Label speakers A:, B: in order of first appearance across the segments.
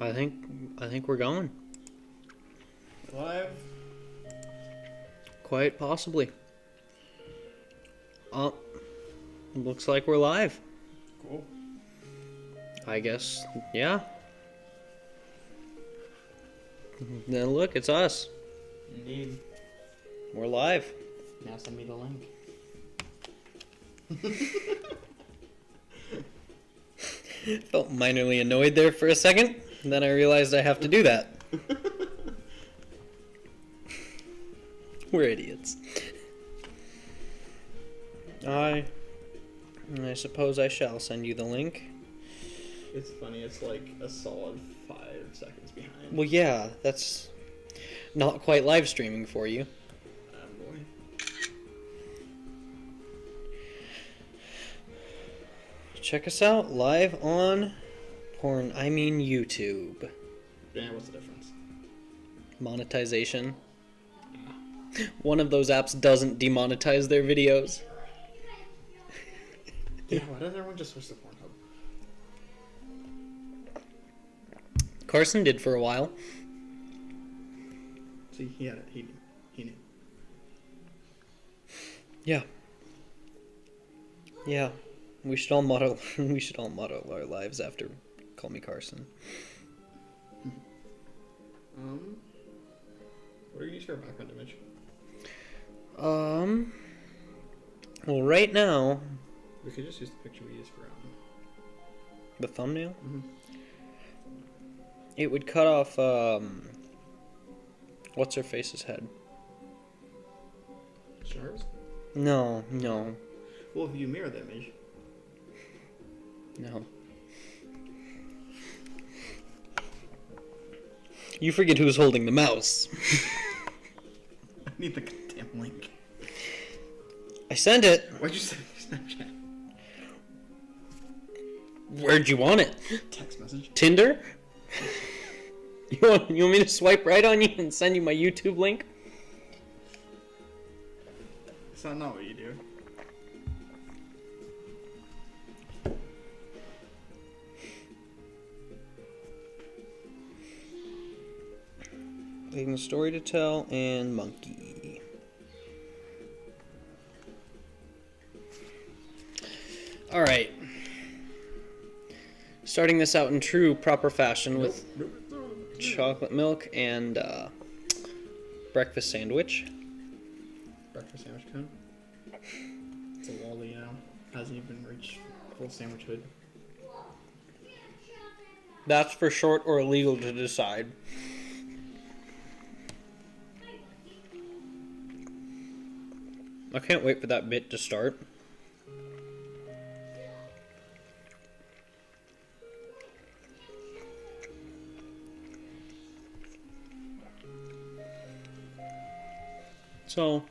A: I think we're going.
B: Live?
A: Quite possibly. Oh, looks like we're live.
B: Cool.
A: I guess, yeah. Then look, it's us.
B: Indeed.
A: We're live.
B: Now send me the link.
A: Felt minorly annoyed there for a second, and then I realized I have to do that. We're idiots. I suppose I shall send you the link.
B: It's funny, it's like a solid 5 seconds behind.
A: Well, yeah, that's not quite live streaming for you.
B: Boy.
A: Check us out live on YouTube.
B: Yeah, what's the difference?
A: Monetization. One of those apps doesn't demonetize their videos.
B: Yeah, why doesn't everyone just switch to Pornhub?
A: Carson did for a while.
B: See, he had it. He knew.
A: Yeah. Yeah. We should all model our lives after Call Me Carson.
B: What are you using for a background image?
A: Well, right now,
B: We could just use the picture we used for
A: the thumbnail,
B: Mhm.
A: it would cut off, what's her face's head?
B: Sharks?
A: No.
B: Well, if you mirror the image.
A: No. You forget who's holding the mouse.
B: I need the goddamn link.
A: I sent it.
B: Why'd you send me Snapchat?
A: Where'd you want it?
B: Text message.
A: Tinder? You want me to swipe right on you and send you my YouTube link?
B: It's not what you do.
A: Leaving a story to tell and monkey. Alright. Starting this out in true proper fashion with chocolate milk and breakfast sandwich.
B: Breakfast sandwich cone. It's a lolly now. Hasn't even reached full sandwich hood.
A: That's for short or illegal to decide. I can't wait for that bit to start. So,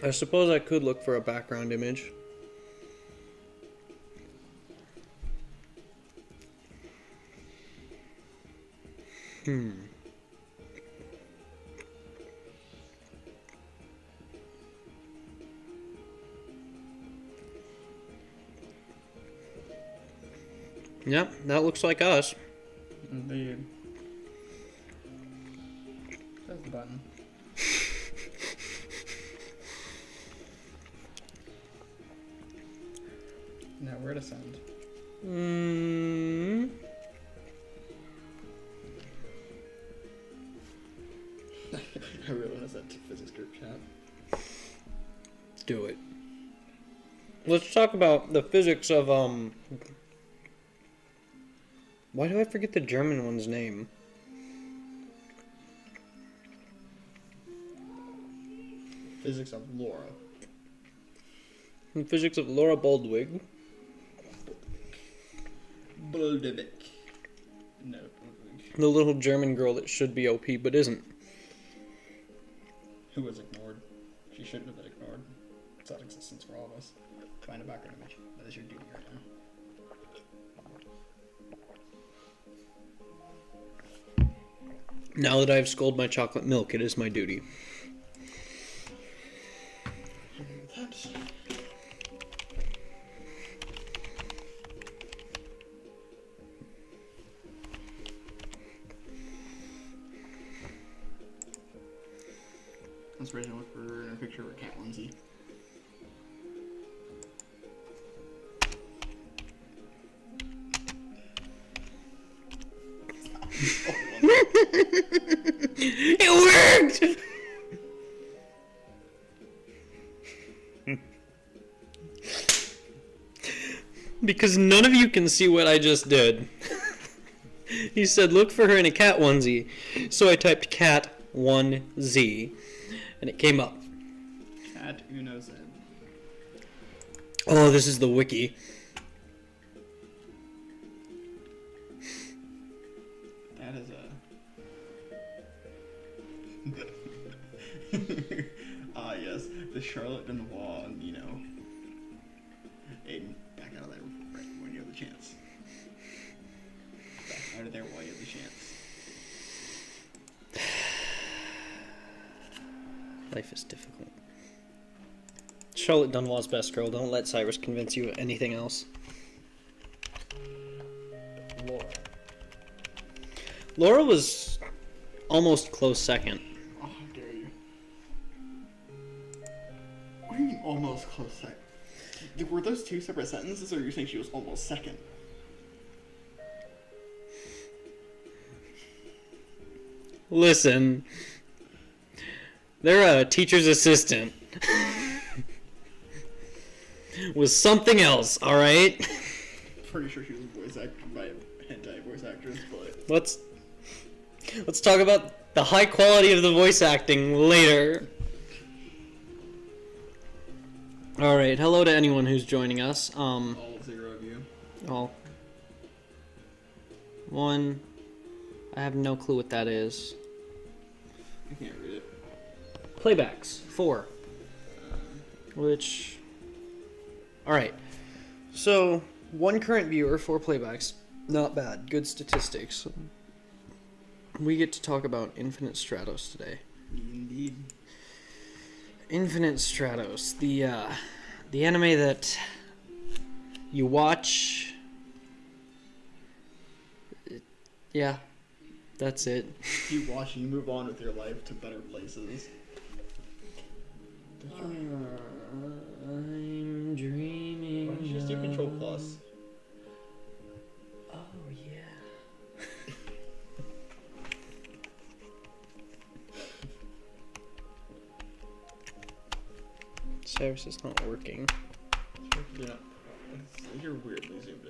A: I suppose I could look for a background image. Yep, that looks like us.
B: Indeed. There's the button. Now where to send? I really want to send to physics group chat.
A: Do it. Let's talk about the physics of, why do I forget the German one's name?
B: Physics of Laura.
A: The physics of Laura Baldwig.
B: Boldevik. No, Boldevik.
A: The little German girl that should be OP but isn't.
B: Who was ignored. She shouldn't have been ignored. It's out of existence for all of us. Find a background image. That is your duty right now.
A: Now that I've scolded my chocolate milk, it is my duty.
B: Inspiration, look for a picture of a cat onesie.
A: It worked! Because none of you can see what I just did. He said, look for her in a cat onesie. So I typed cat 1Z, and it came up.
B: Cat Uno Z.
A: Oh, this is the wiki.
B: That is a... yes. The Charlotte Benoit, you know. Aiden, back out of there right when you have the chance. Back out of there while you have the chance.
A: Life is difficult. Charlotte Dunlaw's best girl. Don't let Cyrus convince you of anything else. Laura was almost close second.
B: Oh, how dare you. What do you mean almost close second? Were those two separate sentences, or are you saying she was almost second?
A: Listen. They're a teacher's assistant. Was something else, alright?
B: Pretty sure she was voice acted by a hentai voice actress, but...
A: Let's talk about the high quality of the voice acting later. Alright, hello to anyone who's joining us.
B: all 0 of you.
A: Oh. 1. I have no clue what that is.
B: I can't read it.
A: Playbacks. 4. Which... Alright. So, 1 current viewer, 4 playbacks. Not bad. Good statistics. We get to talk about Infinite Stratos today.
B: Indeed.
A: Infinite Stratos, the anime that you watch. Yeah, that's it.
B: You watch and you move on with your life to better places.
A: I'm dreaming.
B: Why don't you just do Control Plus?
A: Oh yeah. Cyrus is not working.
B: Yeah. You're weirdly zoomed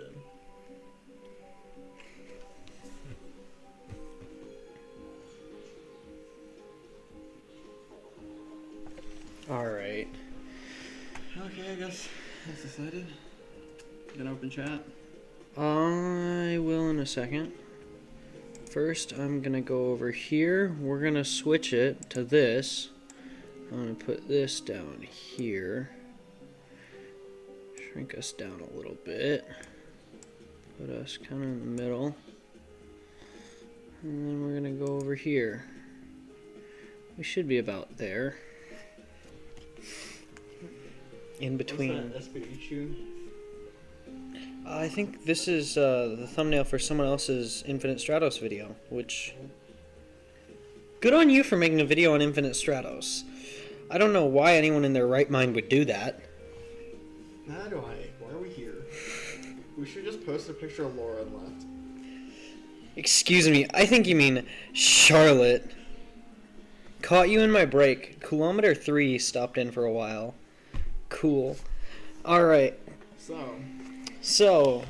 B: in.
A: Alright.
B: Okay, I guess that's decided. Gonna open chat.
A: I will in a second. First, I'm gonna go over here. We're gonna switch it to this. I'm gonna put this down here. Shrink us down a little bit. Put us kind of in the middle. And then we're gonna go over here. We should be about there. In between.
B: What's that SBHU?
A: I think this is the thumbnail for someone else's Infinite Stratos video, which... Good on you for making a video on Infinite Stratos. I don't know why anyone in their right mind would do that.
B: Neither do I. Why are we here? We should just post a picture of Laura and left.
A: Excuse me, I think you mean Charlotte. Caught you in my break. Kilometer 3 stopped in for a while. Cool. Alright. So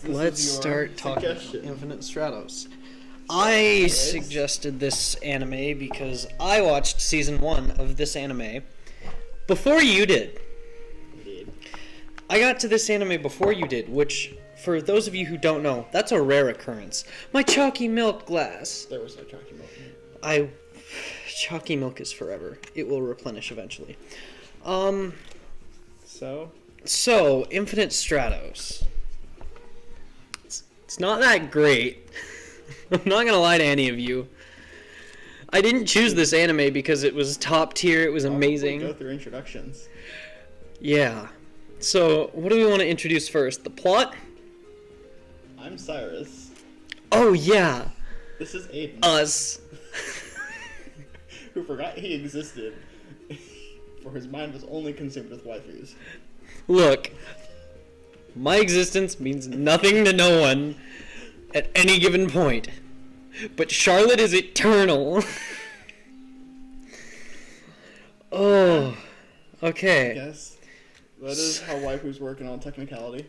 A: let's start talking about Infinite Stratos. I suggested this anime because I watched season 1 of this anime before you did. I got to this anime before you did, which, for those of you who don't know, that's a rare occurrence. My chalky milk glass.
B: There was no chalky milk.
A: Chalky milk is forever. It will replenish eventually. So, Infinite Stratos. It's not that great. I'm not gonna lie to any of you. I didn't choose this anime because it was top tier, it was amazing.
B: Go through introductions.
A: Yeah. So, what do we want to introduce first? The plot?
B: I'm Cyrus.
A: Oh, yeah.
B: This is Aiden.
A: Us.
B: who forgot he existed, for his mind was only consumed with waifus.
A: Look, my existence means nothing to no one at any given point, but Charlotte is eternal. Oh, okay.
B: Yes, that is how waifus work in all technicality.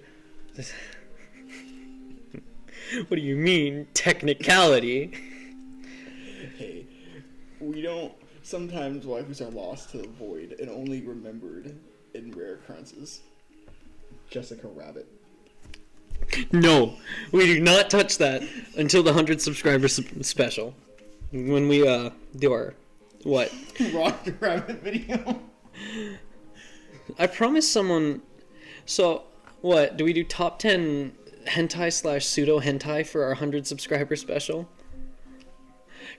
A: What do you mean, technicality?
B: Hey, we don't. Sometimes waifus are lost to the void and only remembered in rare occurrences. Jessica Rabbit.
A: No, we do not touch that until the 100 subscriber special. When we do our what?
B: Roger Rabbit video.
A: I promised someone. So what? Do we do top 10 hentai / pseudo hentai for our 100 subscriber special?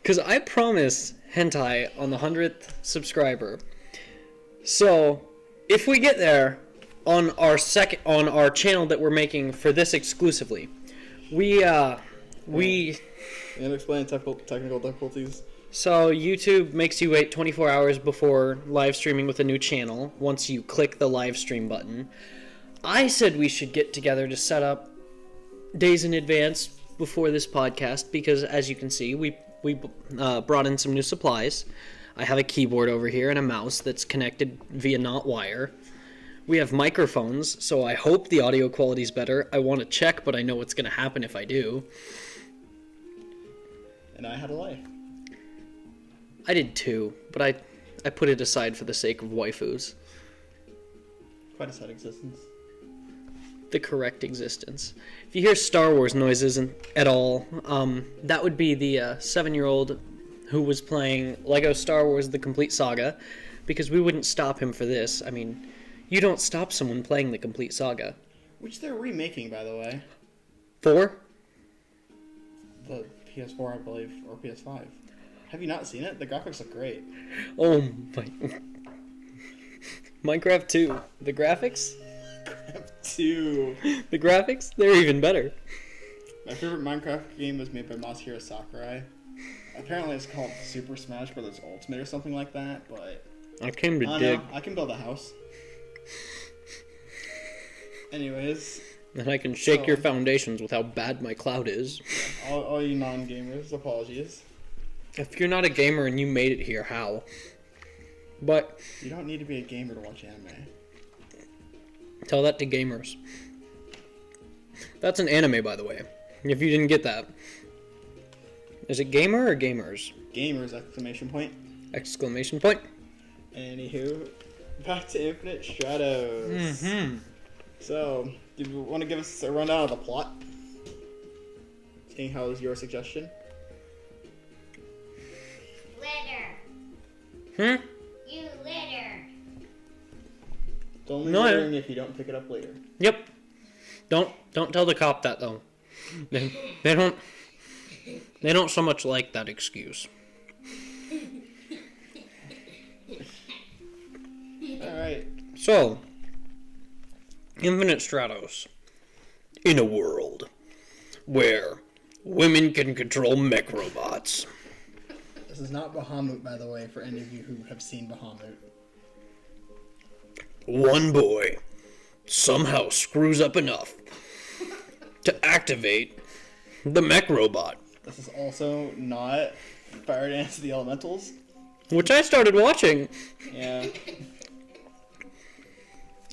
A: Because I promised hentai on the 100th subscriber. So if we get there on our channel that we're making for this exclusively, we
B: and explain technical difficulties.
A: So YouTube makes you wait 24 hours before live streaming with a new channel once you click the live stream button. I said we should get together to set up days in advance before this podcast because, as you can see, we brought in some new supplies. I have a keyboard over here and a mouse that's connected via not wire. We have microphones, so I hope the audio quality's better. I want to check, but I know what's going to happen if I do.
B: And I had a life.
A: I did too, but I put it aside for the sake of waifus.
B: Quite a sad existence.
A: The correct existence. If you hear Star Wars noises at all, that would be the 7-year-old who was playing Lego Star Wars The Complete Saga, because we wouldn't stop him for this. I mean, you don't stop someone playing The Complete Saga.
B: Which they're remaking, by the way.
A: 4?
B: The PS4, I believe, or PS5. Have you not seen it? The graphics look great.
A: Oh my... Minecraft 2. The graphics?
B: Minecraft 2.
A: The graphics? They're even better.
B: My favorite Minecraft game was made by Masahiro Sakurai. Apparently it's called Super Smash Bros. Ultimate or something like that, but...
A: I came to dig.
B: I can build a house. Anyways...
A: And I can shake your foundations with how bad my cloud is.
B: All you non-gamers, apologies.
A: If you're not a gamer and you made it here, how? But...
B: You don't need to be a gamer to watch anime.
A: Tell that to gamers. That's an anime, by the way. If you didn't get that. Is it gamer or gamers?
B: Gamers, exclamation point.
A: Exclamation point.
B: Anywho, back to Infinite Stratos.
A: Mm-hmm.
B: So, do you want to give us a rundown of the plot? Seeing how is your suggestion?
C: Litter.
A: Hmm?
C: You litter.
B: It's only
A: No,
B: littering if you don't pick it up later.
A: Yep. Don't tell the cop that though. They don't so much like that excuse.
B: Alright.
A: So, Infinite Stratos. In a world where women can control mech robots.
B: This is not Bahamut, by the way, for any of you who have seen Bahamut.
A: One boy somehow screws up enough to activate the mech robot.
B: This is also not Fire Dance of the Elementals.
A: Which I started watching.
B: Yeah.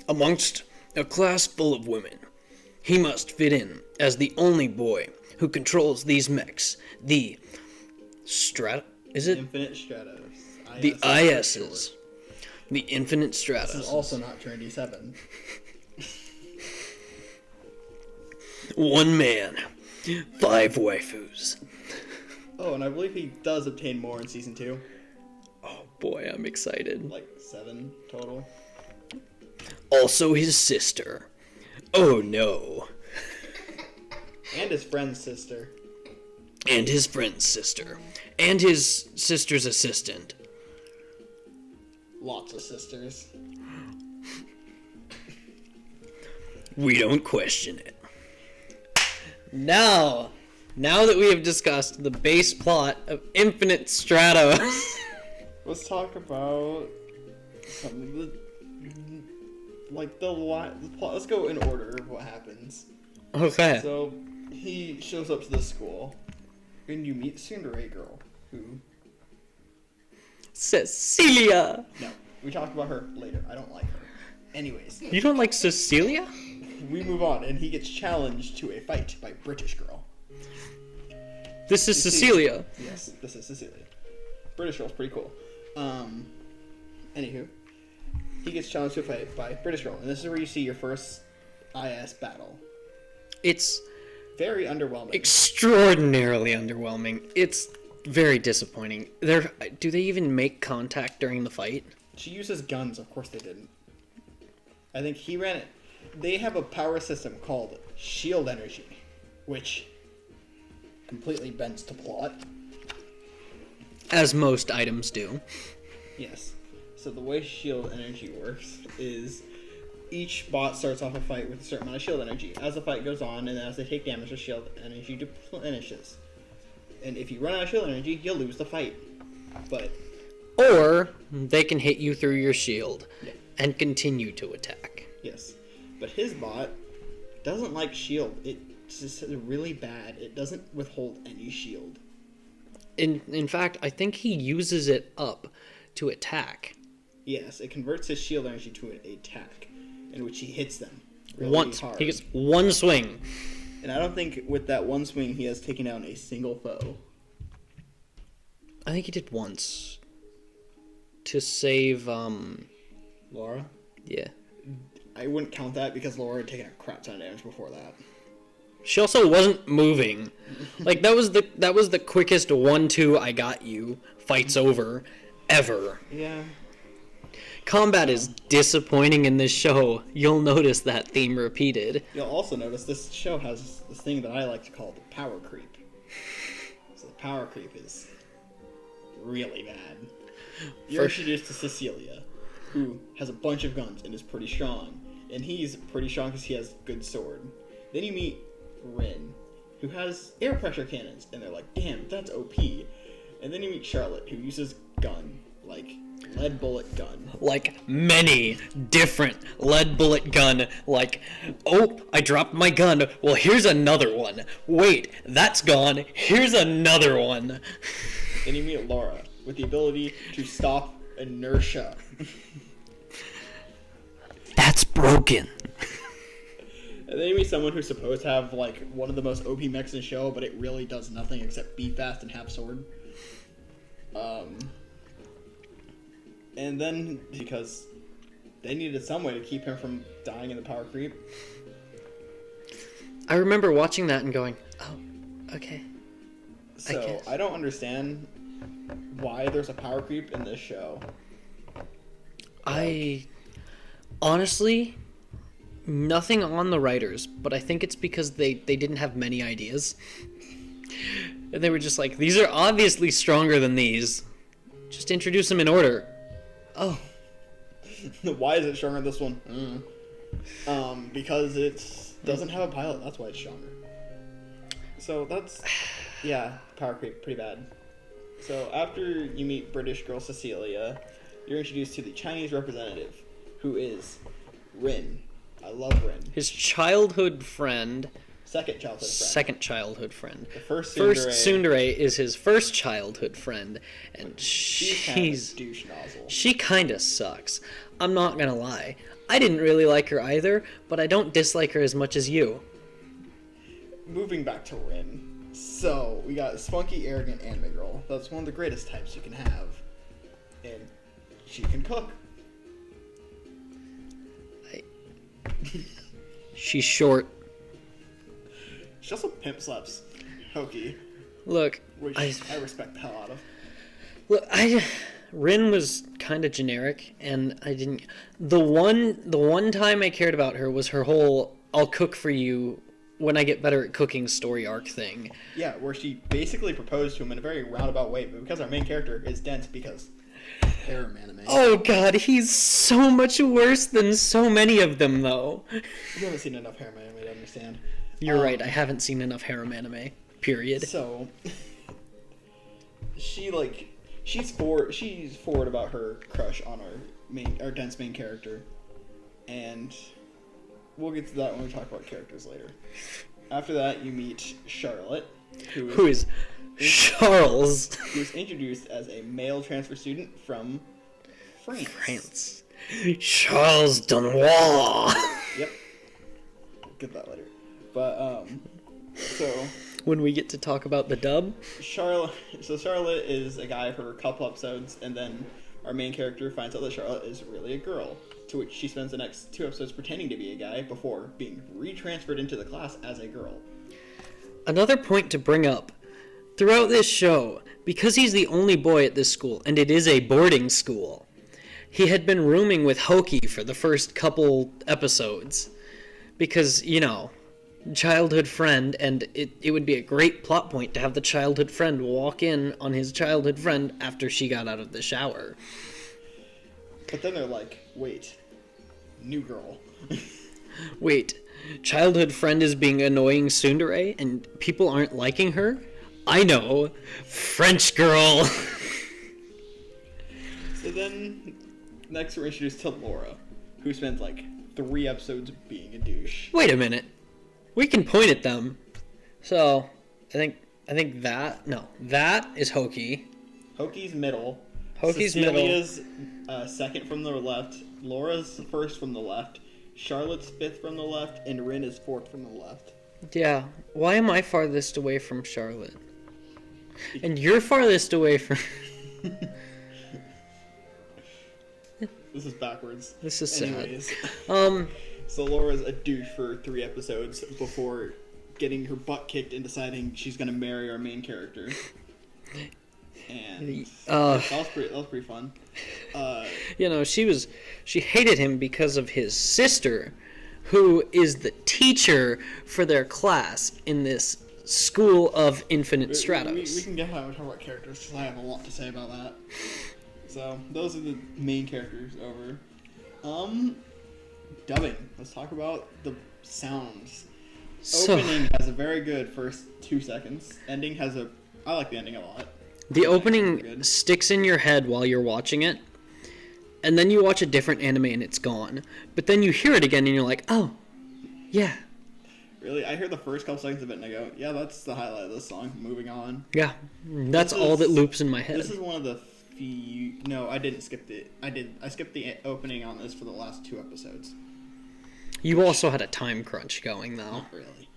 A: Amongst a class full of women, he must fit in as the only boy who controls these mechs. The Is it?
B: Infinite Stratos.
A: The ISs. The Infinite Stratos.
B: This is also not Trinity 7.
A: One man, 5 waifus.
B: Oh, and I believe he does obtain more in Season 2.
A: Oh boy, I'm excited.
B: Like 7 total.
A: Also his sister. Oh no.
B: And his friend's sister.
A: And his friend's sister. And his sister's assistant.
B: Lots of sisters.
A: We don't question it. Now that we have discussed the base plot of Infinite Stratos,
B: Let's talk about some of the plot. Let's go in order of what happens.
A: Okay.
B: So he shows up to the school, and you meet Tsundere girl, who.
A: Cecilia!
B: No, we talk about her later. I don't like her. Anyways,
A: You don't like Cecilia?
B: we move on, and he gets challenged to a fight by British girl.
A: This is
B: You see-
A: Cecilia.
B: Yes, this is Cecilia. British girl's pretty cool. Anywho, he gets challenged to a fight by British girl, and this is where you see your first IS battle.
A: It's
B: Very underwhelming.
A: extraordinarily underwhelming. It's very disappointing. Do they even make contact during the fight?
B: She uses guns. Of course they didn't. I think he ran it. They have a power system called shield energy, which completely bends to plot.
A: As most items do.
B: Yes. So the way shield energy works is each bot starts off a fight with a certain amount of shield energy. As the fight goes on and as they take damage, the shield energy deplenishes. And if you run out of shield energy, you'll lose the fight. But
A: Or they can hit you through your shield
B: Yeah.
A: and continue to attack.
B: yes. But his bot doesn't like shield. It's just really bad. It doesn't withhold any shield.
A: In fact, I think he uses it up to attack.
B: Yes, it converts his shield energy to an attack, in which he hits them really
A: Once.
B: hard.
A: He gets one swing.
B: And I don't think with that one swing he has taken down a single foe.
A: I think he did once. To save,
B: Laura?
A: yeah.
B: I wouldn't count that because Laura had taken a crap ton of damage before that.
A: She also wasn't moving. Like, that was the quickest 1-2 I got you fights over ever.
B: Yeah.
A: Combat is disappointing in this show. You'll notice that theme repeated.
B: You'll also notice this show has this thing that I like to call the power creep. So the power creep is really bad. You're introduced to Cecilia, who has a bunch of guns and is pretty strong. And he's pretty strong because he has good sword. Then you meet Rin, who has air pressure cannons, and they're like, damn, that's OP. And then you meet Charlotte, who uses gun, like lead bullet gun.
A: Like many different lead bullet gun. Like, oh, I dropped my gun. Well, here's another one. Wait, that's gone. Here's another one.
B: Then you meet Laura, with the ability to stop inertia.
A: That's broken.
B: And then you meet someone who's supposed to have, like, one of the most OP mechs in the show, but it really does nothing except be fast and have sword. And then, because they needed some way to keep him from dying in the power creep.
A: I remember watching that and going, oh, okay.
B: So,
A: guess.
B: I don't understand why there's a power creep in this show.
A: I honestly, nothing on the writers, but I think it's because they didn't have many ideas. And they were just like, these are obviously stronger than these. Just introduce them in order. Oh.
B: Why is it stronger than this one? Because it doesn't have a pilot. That's why it's stronger. So that's, yeah, power creep, pretty bad. So after you meet British girl Cecilia, you're introduced to the Chinese representative, who is Rin. I love Rin.
A: His childhood friend.
B: Second childhood friend.
A: Second childhood friend.
B: The first
A: Tsundere is his first childhood friend, and
B: She's kind of a douche nozzle.
A: she kind of sucks. I'm not gonna lie. I didn't really like her either, but I don't dislike her as much as you.
B: Moving back to Rin. So, we got a spunky, arrogant anime girl. That's one of the greatest types you can have. And she can cook.
A: She's short.
B: She also pimp slaps Hoki,
A: Look,
B: which
A: I
B: I respect the hell out of.
A: look. Rin was kind of generic, and I didn't. The one time I cared about her was her whole "I'll cook for you when I get better at cooking" story arc thing.
B: Yeah, where she basically proposed to him in a very roundabout way, but because our main character is dense because harem anime.
A: Oh god, he's so much worse than so many of them, though.
B: You haven't seen enough harem anime to understand.
A: You're right, I haven't seen enough harem anime. Period.
B: So, she, like, she's forward about her crush on our dense main character, and we'll get to that when we talk about characters later. After that, you meet Charlotte,
A: who is Charles,
B: who's introduced as a male transfer student from France.
A: Charles Dunois.
B: Yep. We'll get that later. But so
A: when we get to talk about the dub,
B: Charlotte is a guy for a couple episodes, and then our main character finds out that Charlotte is really a girl, to which she spends the next 2 episodes pretending to be a guy before being retransferred into the class as a girl.
A: Another point to bring up, throughout this show, because he's the only boy at this school, and it is a boarding school, he had been rooming with Hoki for the first couple episodes. Because, childhood friend, and it would be a great plot point to have the childhood friend walk in on his childhood friend after she got out of the shower.
B: But then they're like, wait, new girl.
A: Wait, childhood friend is being annoying tsundere and people aren't liking her? I know, French girl.
B: So then, next we're introduced to Laura, who spends like 3 episodes being a douche.
A: Wait a minute. We can point at them. So, I think that is Hoki.
B: Hoki's middle.
A: Hoki's
B: Cecilia's second from the left. Laura's first from the left. Charlotte's 5th from the left, and Rin is 4th from the left.
A: Yeah. Why am I farthest away from Charlotte? And you're farthest away from...
B: This is backwards.
A: This is
B: Anyways.
A: sad.
B: So Laura's a douche for 3 episodes before getting her butt kicked and deciding she's gonna marry our main character. And that was pretty fun.
A: She hated him because of his sister, who is the teacher for their class in this school of Infinite Stratos.
B: We can get how to talk about characters because I have a lot to say about that. So those are the main characters over. Dubbing. Let's talk about the sounds. Opening has a very good first 2 seconds. Ending has I like the ending a lot.
A: The opening sticks in your head while you're watching it, and then you watch a different anime and it's gone. But then you hear it again and you're like, oh, yeah.
B: Really? I hear the first couple seconds of it and I go, yeah, that's the highlight of this song. Moving on.
A: Yeah, that's all that loops in my head.
B: This is one of the few... No, I didn't skip it. I skipped the opening on this for the last 2 episodes.
A: You also had a time crunch going, though.
B: Not really.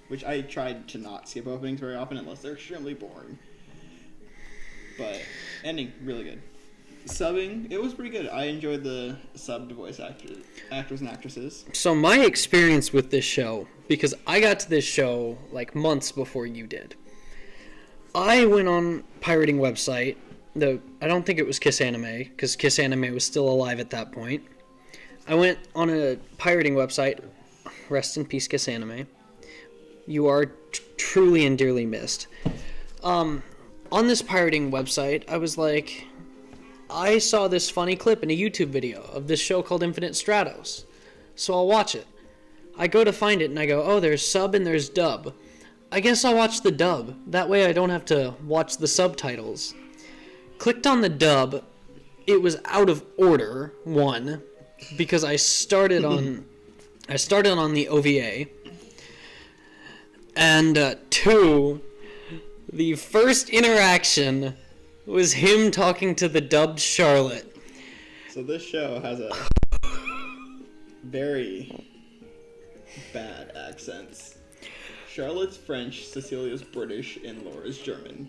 B: Which I tried to not skip openings very often unless they're extremely boring. But ending, really good. Subbing, it was pretty good. I enjoyed the subbed voice actors and actresses. So
A: my experience with this show, because I got to this show like months before you did. I went on pirating website. I don't think it was Kiss Anime, because Kiss Anime was still alive at that point. I went on a pirating website. Rest in peace, Kiss Anime. You are truly and dearly missed. On this pirating website, I was like, I saw this funny clip in a YouTube video of this show called Infinite Stratos, so I'll watch it. I go to find it and I go, oh, there's sub and there's dub. I guess I'll watch the dub. That way I don't have to watch the subtitles. Clicked on the dub. It was out of order, 1, because I started on the OVA, and 2, the first interaction was him talking to the dubbed Charlotte.
B: So this show has a very bad accents. Charlotte's French, Cecilia's British, and Laura's German.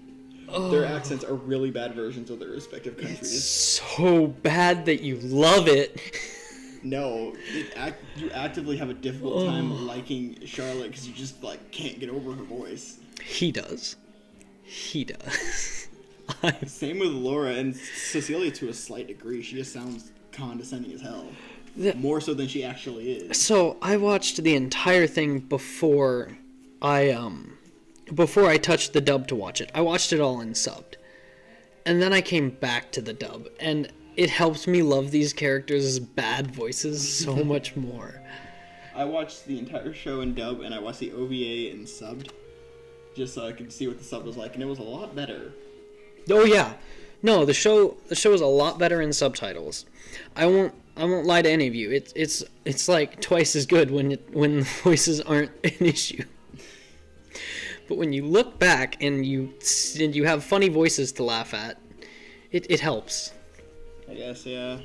B: Their accents are really bad versions of their respective countries.
A: It's so bad that you love it.
B: No, you actively have a difficult time liking Charlotte because you just can't get over her voice.
A: He does.
B: Same with Laura and Cecilia to a slight degree. She just sounds condescending as hell. More so than she actually is.
A: So I watched the entire thing before I touched the dub to watch it. I watched it all in subbed. And then I came back to the dub, and it helps me love these characters' bad voices so much more.
B: I watched the entire show in dub, and I watched the OVA in subbed, just so I could see what the sub was like, and it was a lot better.
A: Oh yeah, no, the show is a lot better in subtitles. I won't lie to any of you. It's like twice as good when the voices aren't an issue. But when you look back and you have funny voices to laugh at, it helps.
B: I guess, yeah.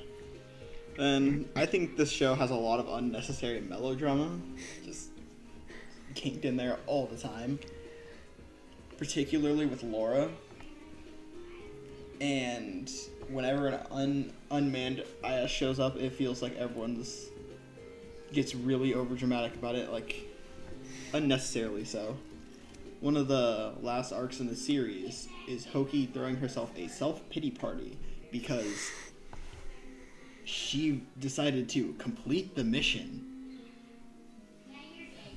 B: And I think this show has a lot of unnecessary melodrama, just kinked in there all the time. Particularly with Laura. And whenever an unmanned IS shows up, it feels like everyone gets really overdramatic about it, like unnecessarily so. One of the last arcs in the series is Hoki throwing herself a self-pity party because she decided to complete the mission.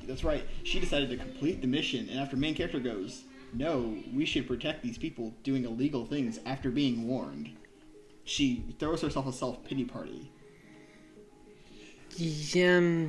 B: That's right, she decided to complete the mission, and after main character goes, no, we should protect these people doing illegal things after being warned, she throws herself a self-pity party.
A: Yeah,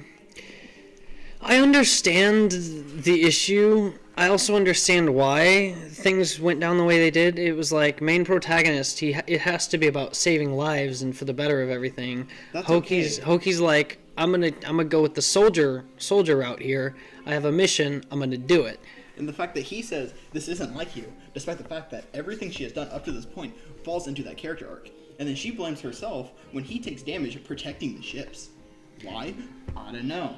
A: I understand the issue. I also understand why things went down the way they did. It was like main protagonist. It has to be about saving lives and for the better of everything.
B: That's
A: Hoki's like, I'm gonna go with the soldier route here. I have a mission. I'm gonna do it.
B: And the fact that he says this isn't like you, despite the fact that everything she has done up to this point falls into that character arc, and then she blames herself when he takes damage protecting the ships. Why? I don't know.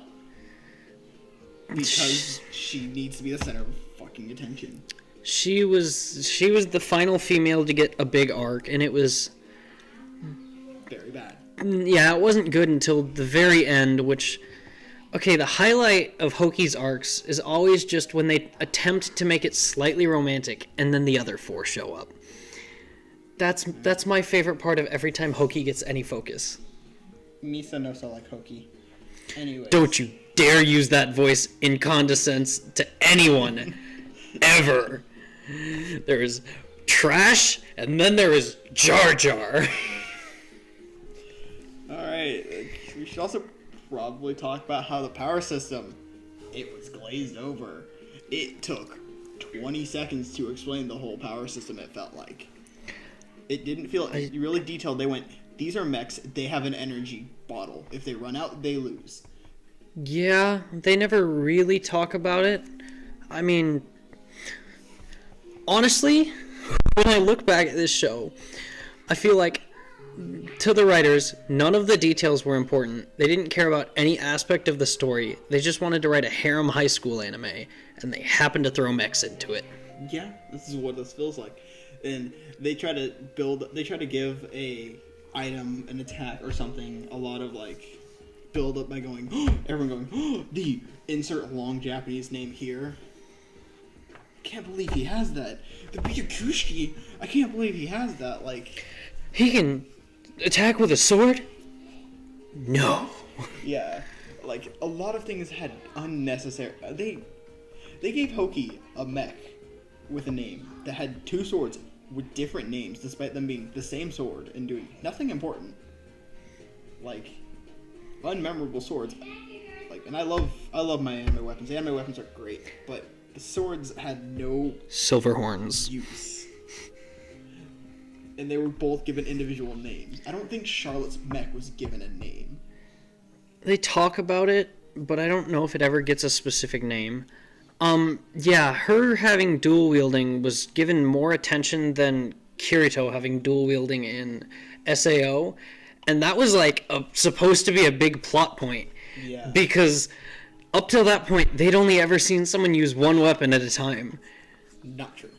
B: Because she needs to be the center of fucking attention.
A: She was the final female to get a big arc, and it was
B: very bad.
A: Yeah, it wasn't good until the very end, which, okay, the highlight of Hoki's arcs is always just when they attempt to make it slightly romantic, and then the other four show up. That's my favorite part of every time Hoki gets any focus.
B: Misa no so like Hoki. Anyways.
A: Don't you dare use that voice in condescends to anyone, ever. There is trash, and then there is Jar Jar.
B: Alright, we should also probably talk about how the power system, it was glazed over. It took 20 seconds to explain the whole power system, it felt like. It didn't feel really detailed. They went, these are mechs, they have an energy bottle. If they run out, they lose.
A: Yeah, they never really talk about it. I mean, honestly, when I look back at this show, I feel like, to the writers, none of the details were important. They didn't care about any aspect of the story. They just wanted to write a harem high school anime, and they happened to throw mechs into it.
B: Yeah, this is what this feels like. And they try to give a item, an attack, or something, a lot of, like, build up by going, everyone going, the insert long Japanese name here. Can't believe he has that. The Byakushiki, I can't believe he has that. Like,
A: he can attack with a sword? No.
B: Yeah, like a lot of things had unnecessary. They gave Hoki a mech with a name that had two swords with different names, despite them being the same sword and doing nothing important. Like, unmemorable swords. Like, and I love my anime weapons. The anime weapons are great, but the swords had no
A: silver horns
B: use. And they were both given individual names. I don't think Charlotte's mech was given a name.
A: They talk about it, but I don't know if it ever gets a specific name. Yeah, her having dual wielding was given more attention than Kirito having dual wielding in SAO, and that was like supposed to be a big plot point.
B: Yeah.
A: Because up till that point, they'd only ever seen someone use one weapon at a time.
B: Not true,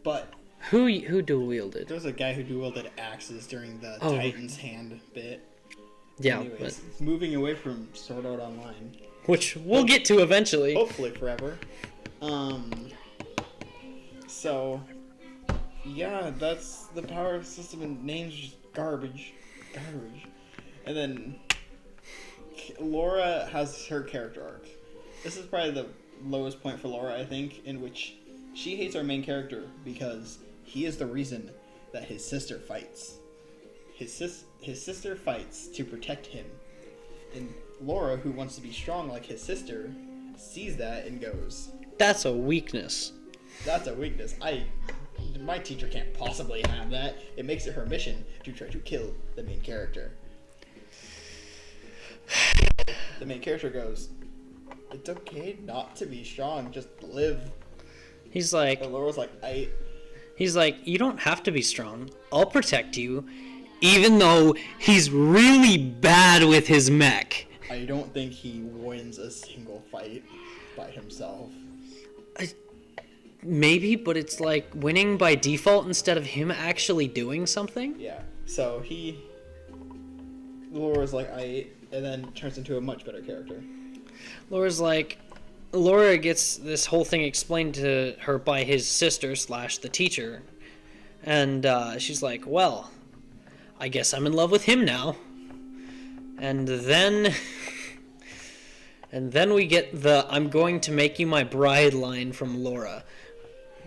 B: but
A: who dual wielded?
B: There's a guy who dual wielded axes during the Titan's hand bit.
A: Yeah.
B: Anyways, moving away from Sword Art Online,
A: which we'll get to eventually.
B: Hopefully forever. So, yeah, that's the power system, and names are just garbage. And then Laura has her character arc. This is probably the lowest point for Laura, I think, in which she hates our main character because he is the reason that his sister fights. His sister fights to protect him. And Laura, who wants to be strong like his sister, sees that and goes,
A: that's a weakness.
B: That's a weakness. I my teacher can't possibly have that. It makes it her mission to try to kill the main character. The main character goes, it's okay not to be strong, just live.
A: He's like,
B: And Laura's like,
A: he's like, you don't have to be strong. I'll protect you. Even though he's really bad with his mech.
B: I don't think he wins a single fight by himself.
A: Maybe, but it's like winning by default instead of him actually doing something.
B: Yeah. So Laura's like, and then turns into a much better character.
A: Laura gets this whole thing explained to her by his sister / the teacher. And she's like, well, I guess I'm in love with him now. And then we get the I'm going to make you my bride line from Laura.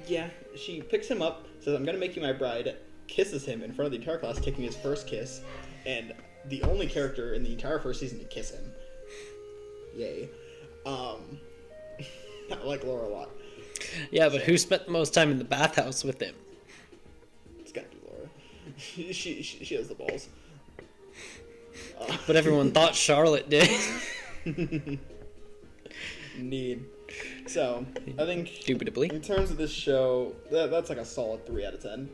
B: Yeah, she picks him up, says, I'm going to make you my bride, kisses him in front of the entire class, taking his first kiss, and the only character in the entire first season to kiss him. Yay. I like Laura a lot.
A: Yeah, but who spent the most time in the bathhouse with him?
B: It's gotta be Laura. She has the balls.
A: But everyone thought Charlotte did.
B: Indeed. So, I think
A: Indubitably.
B: in terms of this show, that's like a solid 3 out of 10.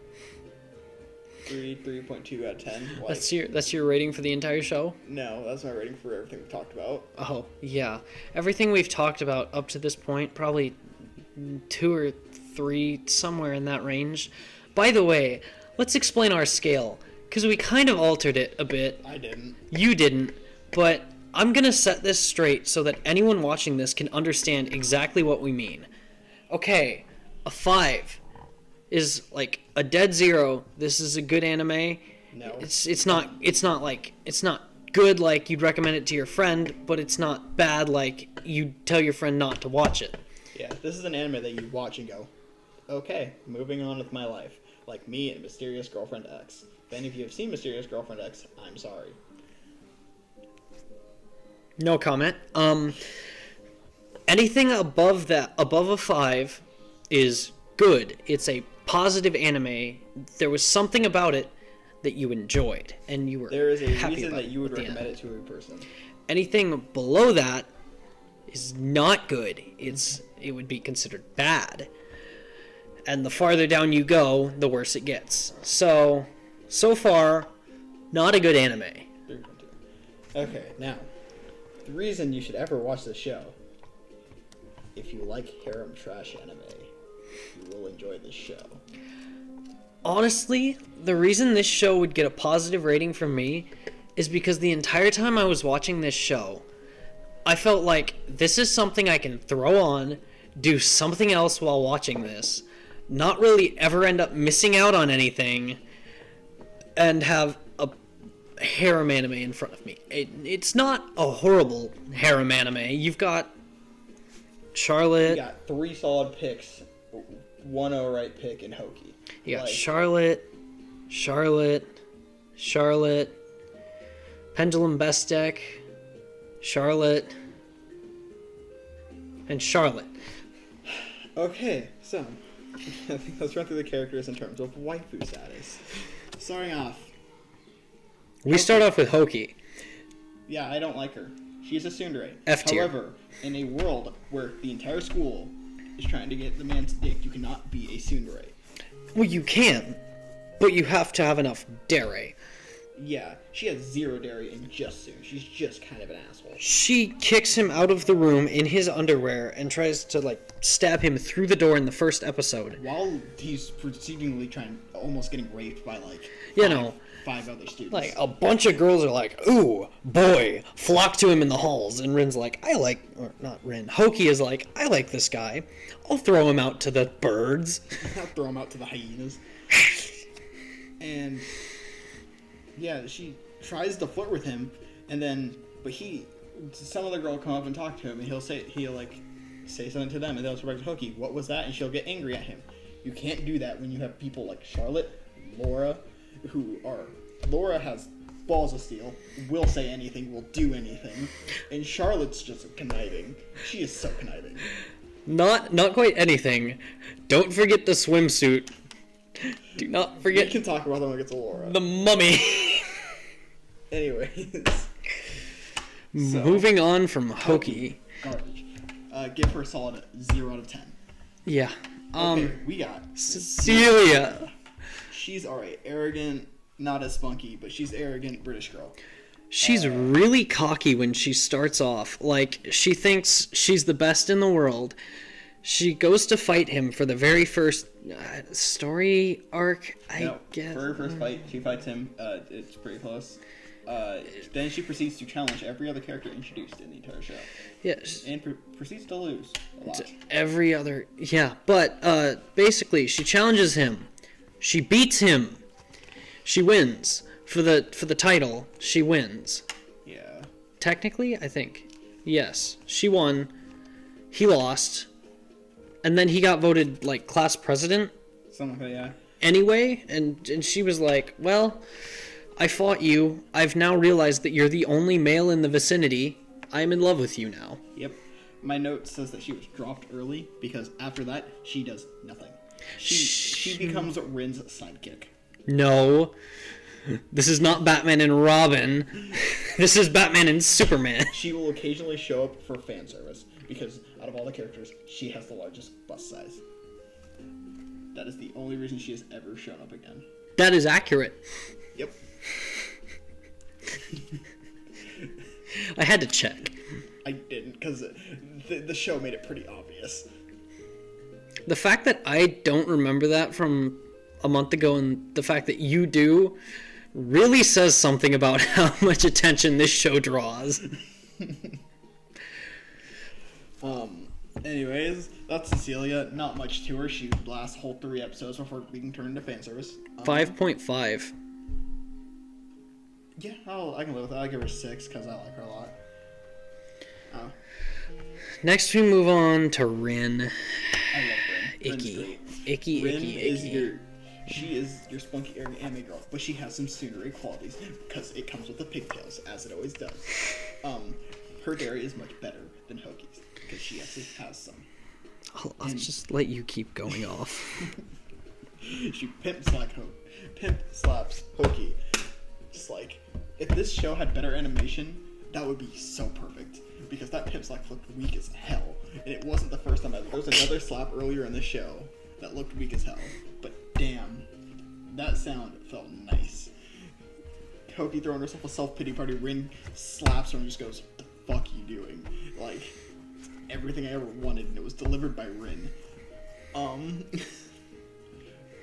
B: 3.2 out of 10. Like,
A: That's your rating for the entire show?
B: no, that's my rating for everything we've talked about.
A: Oh, yeah. Everything we've talked about up to this point, probably 2 or 3, somewhere in that range. By the way, let's explain our scale, because we kind of altered it a bit.
B: I didn't.
A: You didn't, but I'm going to set this straight so that anyone watching this can understand exactly what we mean. Okay, a 5 is like a dead 0. This is a good anime.
B: No.
A: It's not good like you'd recommend it to your friend, but it's not bad like you'd tell your friend not to watch it.
B: Yeah, this is an anime that you watch and go, okay, moving on with my life. Like me and Mysterious Girlfriend X. If any of you have seen Mysterious Girlfriend X, I'm sorry.
A: No comment. Anything above a 5 is good. It's a positive anime. There was something about it that you enjoyed, and you were
B: There is a
A: happy
B: reason
A: about
B: that you would
A: at the end.
B: recommend it to a person.
A: Anything below that is not good. It would be considered bad. And the farther down you go, the worse it gets. So far, not a good anime.
B: 3.2. Okay, now, the reason you should ever watch this show, if you like harem trash anime, you will enjoy this show.
A: Honestly, the reason this show would get a positive rating from me is because the entire time I was watching this show, I felt like this is something I can throw on, do something else while watching this, not really ever end up missing out on anything, and have a harem anime in front of me. It's not a horrible harem anime. You've got Charlotte.
B: You got 3 solid picks, 1 alright pick, and Hoki.
A: You got
B: Like,
A: Charlotte, Pendulum Best Deck, Charlotte, and Charlotte.
B: Okay, so, I think let's run through the characters in terms of waifu status. Starting off,
A: We start off with Hoki.
B: yeah, I don't like her. She's a tsundere.
A: F tier.
B: However, in a world where the entire school is trying to get the man's dick, you cannot be a tsundere.
A: Well, you can, but you have to have enough dare.
B: Yeah, she has 0 dairy and just soon. She's just kind of an asshole.
A: She kicks him out of the room in his underwear and tries to, stab him through the door in the first episode.
B: While he's proceedingly almost getting raped by, five other students.
A: A bunch of girls are like, ooh, boy, flock to him in the halls. And Rin's like, Hoki is like, I like this guy. I'll throw him out to the birds.
B: I'll throw him out to the hyenas. And, yeah, she tries to flirt with him, but some other girl will come up and talk to him, and he'll say something to them, and they'll respect Hoki, what was that? And she'll get angry at him. You can't do that when you have people like Charlotte, Laura has balls of steel, will say anything, will do anything, and Charlotte's just conniving. She is so conniving.
A: Not quite anything. Don't forget the swimsuit. Do not
B: We
A: forget
B: can talk about them when it gets to Laura.
A: the mummy.
B: Anyways.
A: Moving on from Hokey.
B: Garbage. Give her a solid 0 out of 10.
A: Yeah.
B: Okay, we got
A: Cecilia.
B: She's alright. Arrogant, not as spunky, but she's arrogant British girl.
A: She's really cocky when she starts off. Like, she thinks she's the best in the world. She goes to fight him for the very first story arc, I guess.
B: For her first fight, she fights him. It's pretty close. Then she proceeds to challenge every other character introduced in the entire show.
A: Yes.
B: And proceeds to lose a lot.
A: Every other... Yeah, but basically, she challenges him. She beats him. She wins. For the title, she wins.
B: Yeah.
A: Technically, I think. Yes. She won. He lost. And then he got voted, like, class president.
B: Something like that, yeah.
A: Anyway, and she was like, well, I fought you. I've now realized that you're the only male in the vicinity. I'm in love with you now.
B: Yep. My note says that she was dropped early because after that, she does nothing. She becomes Rin's sidekick.
A: No. This is not Batman and Robin. This is Batman and Superman.
B: She will occasionally show up for fan service because out of all the characters, she has the largest bust size. That is the only reason she has ever shown up again.
A: That is accurate.
B: Yep.
A: I had to check.
B: I didn't because the show made it pretty obvious.
A: The fact that I don't remember that from a month ago and the fact that you do really says something about how much attention this show draws.
B: Anyways, that's Cecilia. Not much to her. She lasts whole 3 episodes before being turned into fan service.
A: 5.5.
B: Yeah, I can live with that. I give her 6 because I like her a lot.
A: Next we move on to Rin.
B: I love Rin. Rin's
A: Icky.
B: great.
A: Icky,
B: Rin
A: icky,
B: is
A: icky.
B: she is your spunky arrogant anime girl, but she has some Tsundere qualities because it comes with the pigtails, as it always does. Her dairy is much better than Hoki's because she actually has some.
A: I'll just let you keep going off.
B: She pimp slaps Hoki. Just like, if this show had better animation, that would be so perfect. Because that pimp slap looked weak as hell. And it wasn't the first time ever. There was another slap earlier in the show that looked weak as hell. But damn, that sound felt nice. Hoki throwing herself a self-pity party, Rin slaps her and just goes, "What the fuck you doing?" Like, everything I ever wanted, and it was delivered by Rin.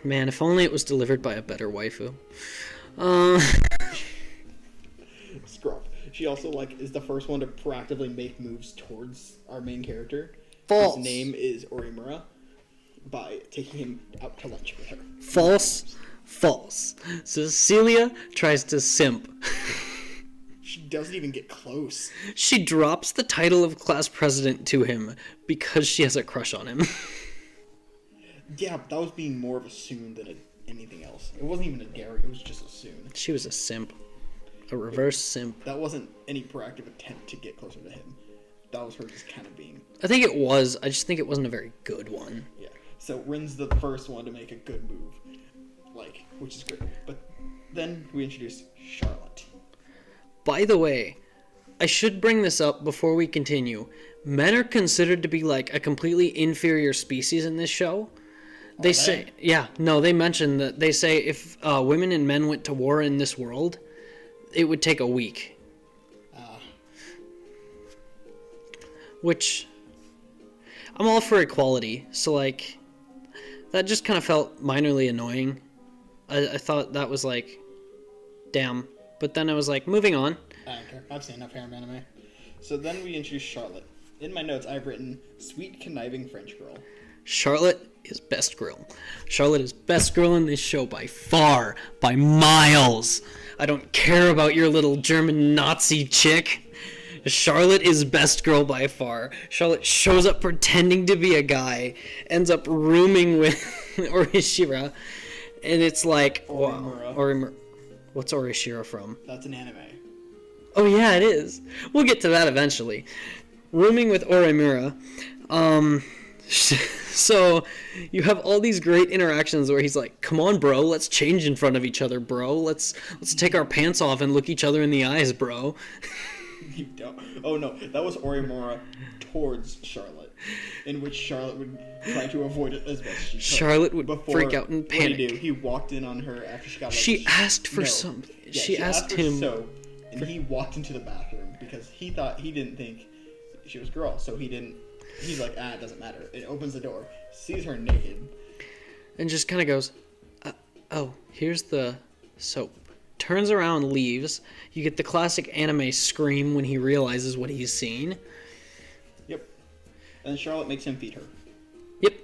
A: Man, if only it was delivered by a better waifu.
B: Scruff. She also, like, is the first one to proactively make moves towards our main character.
A: False.
B: His name is Orimara, by taking him out to lunch with her.
A: False. False. Cecilia tries to simp.
B: She doesn't even get close.
A: She drops the title of class president to him because she has a crush on him.
B: Yeah, but that was being more of a soon than anything else. It wasn't even a dare, it was just a soon.
A: She was a simp. A reverse simp.
B: That wasn't any proactive attempt to get closer to him. That was her just kind of being...
A: I think it was. I just think it wasn't a very good one.
B: Yeah. So Rin's the first one to make a good move. Like, which is great. But then we introduced Charlotte.
A: By the way, I should bring this up before we continue. Men are considered to be like a completely inferior species in this show. They say, yeah, no, they mention that they say if women and men went to war in this world, it would take a week. Which, I'm all for equality, so like, that just kind of felt minorly annoying. I thought that was like, damn. But then I was like, moving on.
B: I don't care. I've seen enough harem anime. So then we introduced Charlotte. In my notes, I've written, sweet, conniving French girl.
A: Charlotte is best girl. Charlotte is best girl in this show by far, by miles. I don't care about your little German Nazi chick. Charlotte is best girl by far. Charlotte shows up pretending to be a guy, ends up rooming with Orishira, and it's like,
B: Orimara.
A: Wow. What's Orishira from?
B: That's an anime.
A: Oh yeah, it is. We'll get to that eventually. Rooming with Orimura. So you have all these great interactions where he's like, "Come on, bro, let's change in front of each other, bro. Let's take our pants off and look each other in the eyes, bro."
B: You don't. Oh no, that was Orimara towards Charlotte, in which Charlotte would try to avoid it as best she could.
A: Charlotte would freak out and
B: What did he
A: panic.
B: do? He walked in on her after she got.
A: She asked for
B: no.
A: something.
B: Yeah,
A: she asked him.
B: And he walked into the bathroom because he didn't think she was a girl, so he didn't. He's like, it doesn't matter. It opens the door, sees her naked,
A: And just kind of goes, "Oh, here's the soap." Turns around, leaves. You get the classic anime scream when he realizes what he's seen.
B: Yep. And Charlotte makes him feed her.
A: Yep.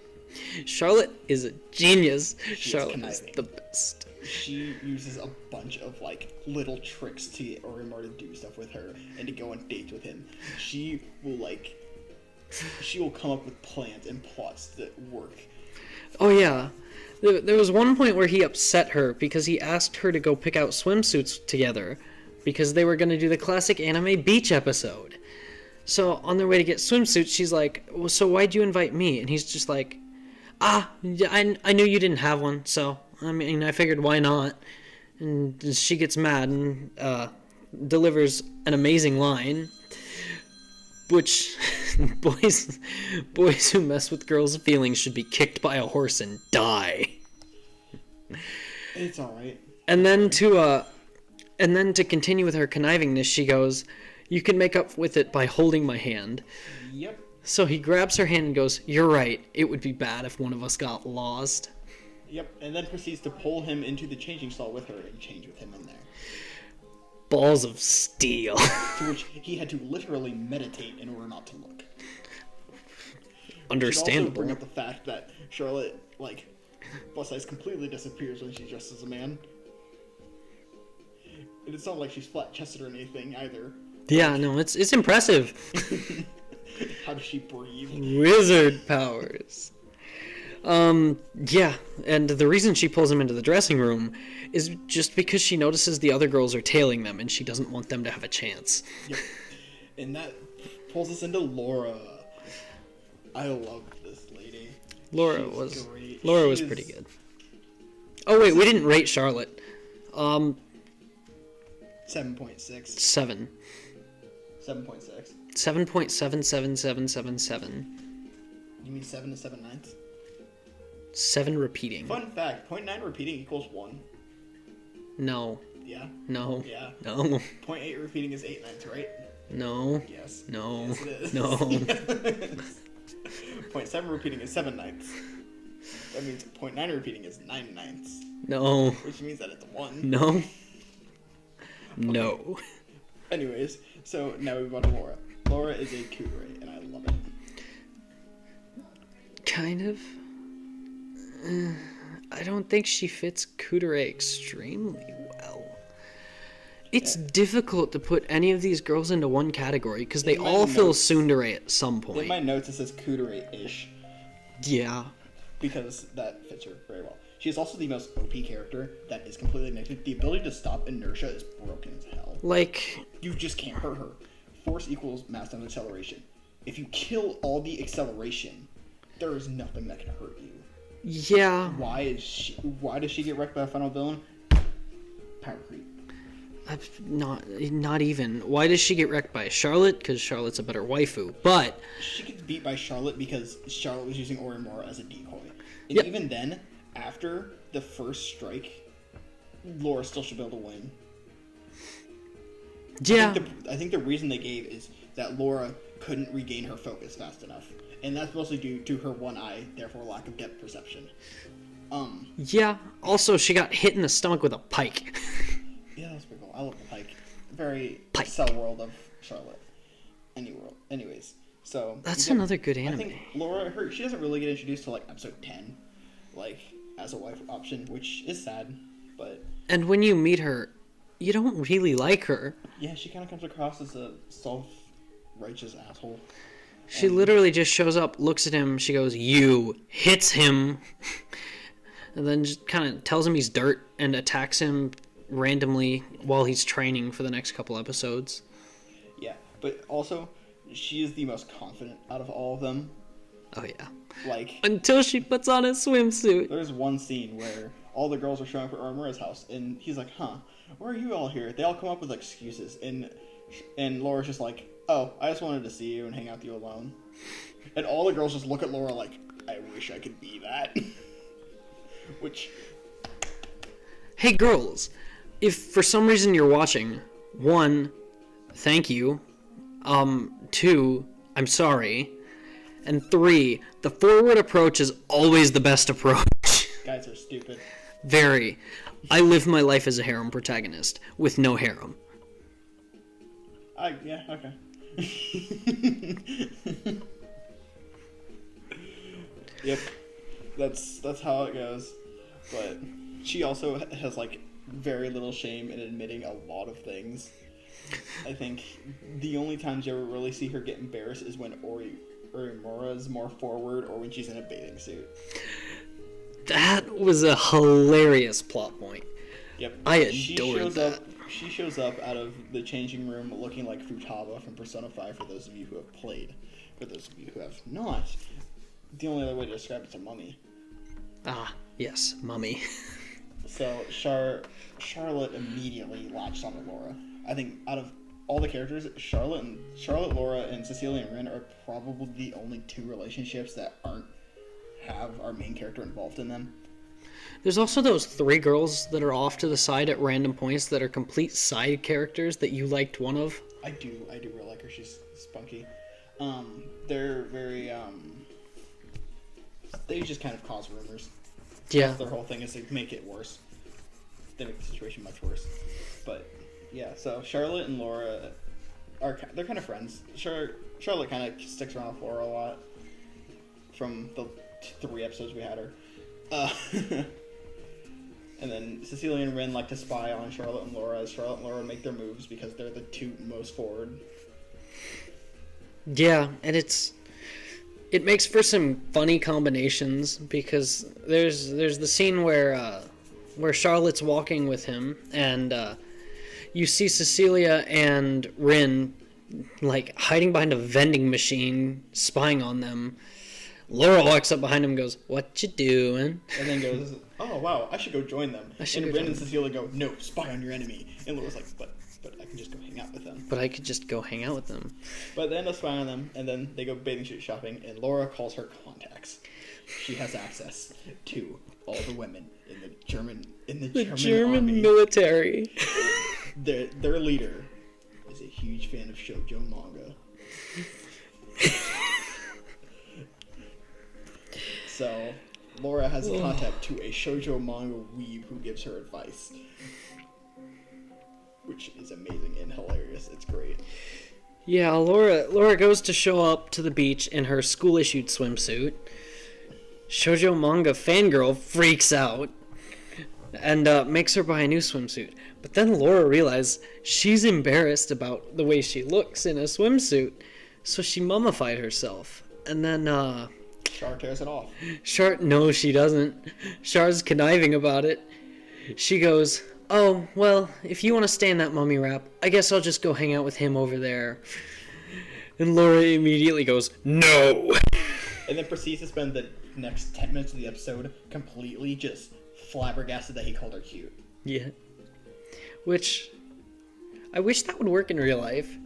A: Charlotte is a genius.
B: She
A: Charlotte is the best.
B: She uses a bunch of little tricks to get Orimar to do stuff with her and to go on dates with him. She will come up with plans and plots that work.
A: Oh yeah. There was one point where he upset her because he asked her to go pick out swimsuits together because they were going to do the classic anime beach episode. So on their way to get swimsuits, she's like, "Well, so why'd you invite me?" And he's just like, I knew you didn't have one, so I mean, I figured why not. And she gets mad and delivers an amazing line, which boys who mess with girls' feelings should be kicked by a horse and die.
B: It's all right.
A: And then to continue with her connivingness, she goes, "You can make up with it by holding my hand."
B: Yep.
A: So he grabs her hand and goes, "You're right. It would be bad if one of us got lost."
B: Yep. And then proceeds to pull him into the changing stall with her and change with him in there.
A: Balls of steel.
B: To which he had to literally meditate in order not to look.
A: Understandable.
B: Also bring up the fact that Charlotte, plus size completely disappears when she's dressed as a man. And it's not like she's flat-chested or anything either.
A: Yeah, no, it's impressive.
B: How does she breathe?
A: Wizard powers. Yeah, and the reason she pulls him into the dressing room is just because she notices the other girls are tailing them and she doesn't want them to have a chance.
B: Yep. And that pulls us into Laura. I love this lady.
A: Laura
B: She's
A: was
B: great.
A: pretty good. Oh wait, we didn't rate Charlotte.
B: 7.6.
A: 7.
B: 7.6.
A: 7.77777.
B: You mean 7 to 7/9?
A: 7 repeating.
B: Fun fact, 0.9 repeating equals 1.
A: No.
B: Yeah?
A: No.
B: Yeah.
A: No.
B: 0.8 repeating is 8/9, right?
A: No.
B: Yes.
A: No.
B: Yes, it is.
A: No.
B: 0.7 repeating is 7/9. That means 0.9 repeating is 9/9.
A: No.
B: Which means that it's 1.
A: No. No.
B: Anyways, so now we move on to Laura. Laura is a kudere, and I love it.
A: Kind of. I don't think she fits kudere extremely well. It's difficult to put any of these girls into one category because they all feel tsundere at some point.
B: In my notes it says kudere-ish.
A: Yeah.
B: Because that fits her very well. She is also the most OP character that is completely negative. The ability to stop inertia is broken as hell. You just can't hurt her. Force equals mass times acceleration. If you kill all the acceleration, there is nothing that can hurt you.
A: Yeah.
B: Why does she get wrecked by a final villain? Power creep.
A: Not even. Why does she get wrecked by Charlotte? Because Charlotte's a better waifu. But
B: she gets beat by Charlotte because Charlotte was using Orimara as a decoy. And
A: yep.
B: Even then, after the first strike, Laura still should be able to win.
A: Yeah.
B: I think the reason they gave is that Laura couldn't regain her focus fast enough. And that's mostly due to her one eye, therefore lack of depth perception.
A: Yeah. Also, she got hit in the stomach with a pike.
B: Yeah, that's pretty cool. I love the pike. Very
A: Pike.
B: Cell world of Charlotte. Anyways, so
A: that's another good anime.
B: I think Laura, she doesn't really get introduced to episode 10, as a wife option, which is sad, but.
A: And when you meet her, you don't really like her.
B: Yeah, she kind of comes across as a self-righteous asshole.
A: She literally just shows up, looks at him, she goes, "You," hits him, and then just kind of tells him he's dirt and attacks him randomly while he's training for the next couple episodes.
B: Yeah, but also, she is the most confident out of all of them.
A: Oh, yeah.
B: Like,
A: Until she puts on a swimsuit.
B: there's one scene where all the girls are showing up at Orimara's house, and he's like, huh, why are you all here? They all come up with excuses, and Laura's just like, oh, I just wanted to see you and hang out with you alone. And all the girls just look at Laura like, I wish I could be that. Which...
A: Hey, girls, if for some reason you're watching, 1, thank you. 2, I'm sorry. And 3, the forward approach is always the best approach.
B: Guys are stupid.
A: Very. I live my life as a harem protagonist with no harem.
B: Yeah, okay. Yep. That's how it goes. But she also has, like, very little shame in admitting a lot of things. I think the only times you ever really see her get embarrassed is when Orimara is more forward or when she's in a bathing suit.
A: That was a hilarious plot point.
B: Yep.
A: I adored that.
B: She shows up out of the changing room looking like Futaba from Persona 5 for those of you who have played. For those of you who have not, the only other way to describe it's a mummy. Ah,
A: yes, mummy.
B: So Charlotte immediately latched onto Laura. I think out of all the characters, Charlotte, Laura, and Cecilia and Rin are probably the only 2 relationships that have our main character involved in them.
A: There's also those 3 girls that are off to the side at random points that are complete side characters that you liked one of.
B: I do really like her. She's spunky. They're very they just kind of cause rumors.
A: Yeah.
B: Their whole thing is to make it worse. They make the situation much worse. But yeah, so Charlotte and Laura they're kind of friends. Charlotte kind of sticks around with Laura a lot from the 3 episodes we had her. And then Cecilia and Rin like to spy on Charlotte and Laura as Charlotte and Laura make their moves because they're the 2 most forward.
A: Yeah, and it makes for some funny combinations because there's the scene where Charlotte's walking with him and you see Cecilia and Rin like hiding behind a vending machine spying on them. Laura walks up behind him and goes, "What you doing?"
B: And then goes, "Oh wow, I should go join them." And Rin and Cecilia go, "No, spy on your enemy." And Laura's like, "But I can just go hang out with them." But they end up spying on them, and then they go bathing suit shopping, and Laura calls her contacts. She has access to all the women in the German army.
A: Military.
B: Their leader is a huge fan of shoujo manga. So, Laura has contact to a shoujo manga weeb who gives her advice. Which is amazing and hilarious. It's great.
A: Yeah, Laura goes to show up to the beach in her school-issued swimsuit. Shoujo manga fangirl freaks out and makes her buy a new swimsuit. But then Laura realizes she's embarrassed about the way she looks in a swimsuit, so she mummified herself. And then,
B: Char tears it off.
A: No, she doesn't. Char's conniving about it. She goes, "Oh, well, if you want to stay in that mummy wrap, I guess I'll just go hang out with him over there." And Laura immediately goes, "No!"
B: And then proceeds to spend the next 10 minutes of the episode completely just flabbergasted that he called her cute.
A: Yeah. Which, I wish that would work in real life.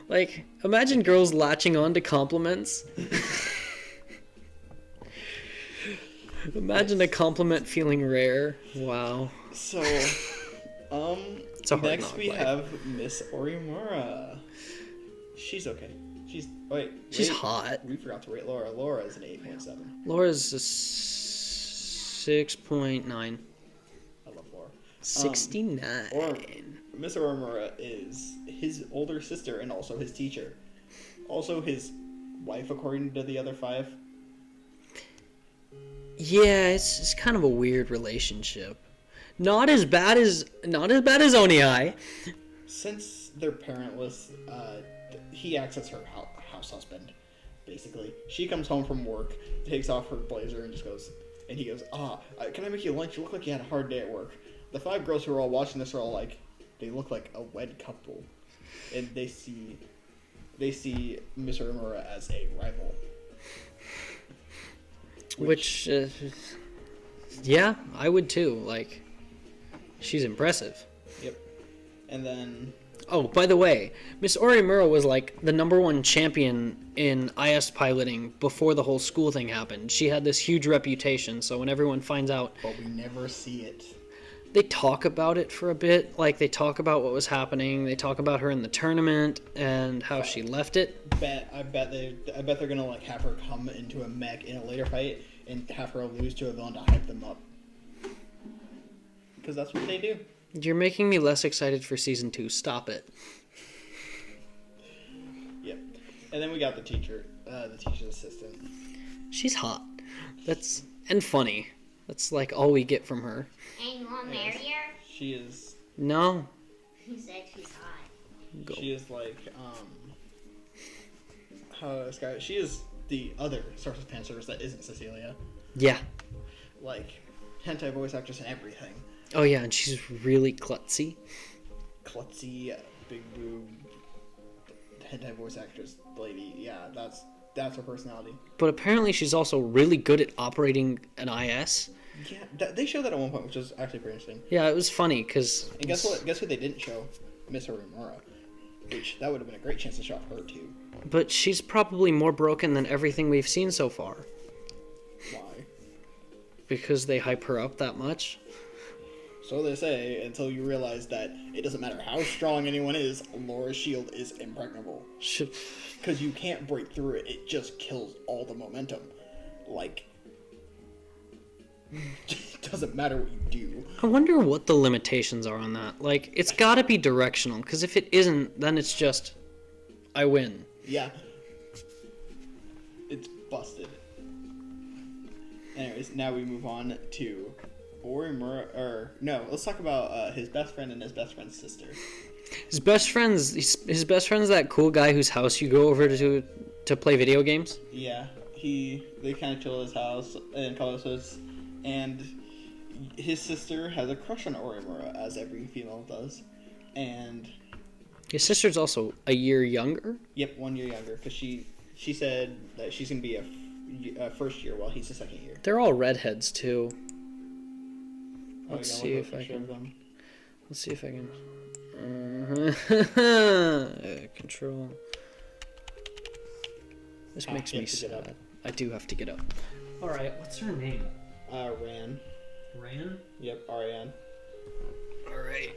A: Like, imagine girls latching on to compliments. Imagine a compliment feeling rare. Wow.
B: So,
A: It's a hard
B: next
A: knock
B: we
A: life.
B: have Miss Orimara. She's okay. She's
A: hot.
B: We forgot to rate Laura. Laura is an 8.7.
A: Laura's a 6.9.
B: I love Laura.
A: 69.
B: Miss Orimara is his older sister and also his teacher. Also his wife, according to the other 5.
A: Yeah, it's kind of a weird relationship. Not as bad as Onii.
B: Since they're parentless, he acts as her house husband, basically. She comes home from work, takes off her blazer, and just goes, and he goes, "Can I make you lunch? You look like you had a hard day at work." The 5 girls who are all watching this are all like, they look like a wed couple, and they see Miss Orimara as a rival.
A: Which yeah, I would too. Like, she's impressive.
B: Yep. And then...
A: Oh, by the way, Miss Orimura was like the #1 champion in IS piloting before the whole school thing happened. She had this huge reputation, so when everyone finds out...
B: But we never see it.
A: They talk about it for a bit. Like, they talk about what was happening. They talk about her in the tournament and how she left it.
B: I bet they're gonna like have her come into a mech in a later fight and have her lose to a villain to hype them up. Because that's what they do.
A: You're making me less excited for season 2. Stop it.
B: Yep. And then we got the teacher's assistant.
A: She's hot. And funny. That's like all we get from her.
C: And you want to marry her?
B: She is...
A: No.
C: He said she's hot.
A: Go.
B: She is like, how do I describe it? She is the other source of fan service that isn't Cecilia.
A: Yeah.
B: Like, hentai voice actress and everything.
A: Oh yeah, and she's really klutzy.
B: Klutzy, big boob, hentai voice actress lady. Yeah, that's her personality.
A: But apparently she's also really good at operating an IS.
B: Yeah, they showed that at one point, which was actually pretty interesting.
A: Yeah, it was funny, because...
B: And guess what? Guess who they didn't show? Miss Orimara. Which, that would have been a great chance to show off her, too.
A: But she's probably more broken than everything we've seen so far.
B: Why?
A: Because they hype her up that much.
B: So they say, until you realize that it doesn't matter how strong anyone is, Laura's shield is impregnable. Because you can't break through it, it just kills all the momentum. Like, it doesn't matter what you do.
A: I wonder what the limitations are on that. Like, it's gotta be directional, because if it isn't, then it's just, I win.
B: Yeah. It's busted. Anyways, now we move on to let's talk about his best friend and his best friend's sister.
A: His best friend's that cool guy whose house you go over to play video games.
B: Yeah, they kind of chill at his house in Colossus, and his sister has a crush on Orimura, as every female does, and
A: his sister's also a year younger.
B: Yep, 1 year younger, because she said that she's gonna be a first year while he's a second year.
A: They're all redheads too.
B: Let's
A: see if I can. Let's see if I can. Control. This makes me sad. I do have to get up. All right, what's her name?
B: Ran.
A: Ran?
B: Yep, R-A-N.
A: All right,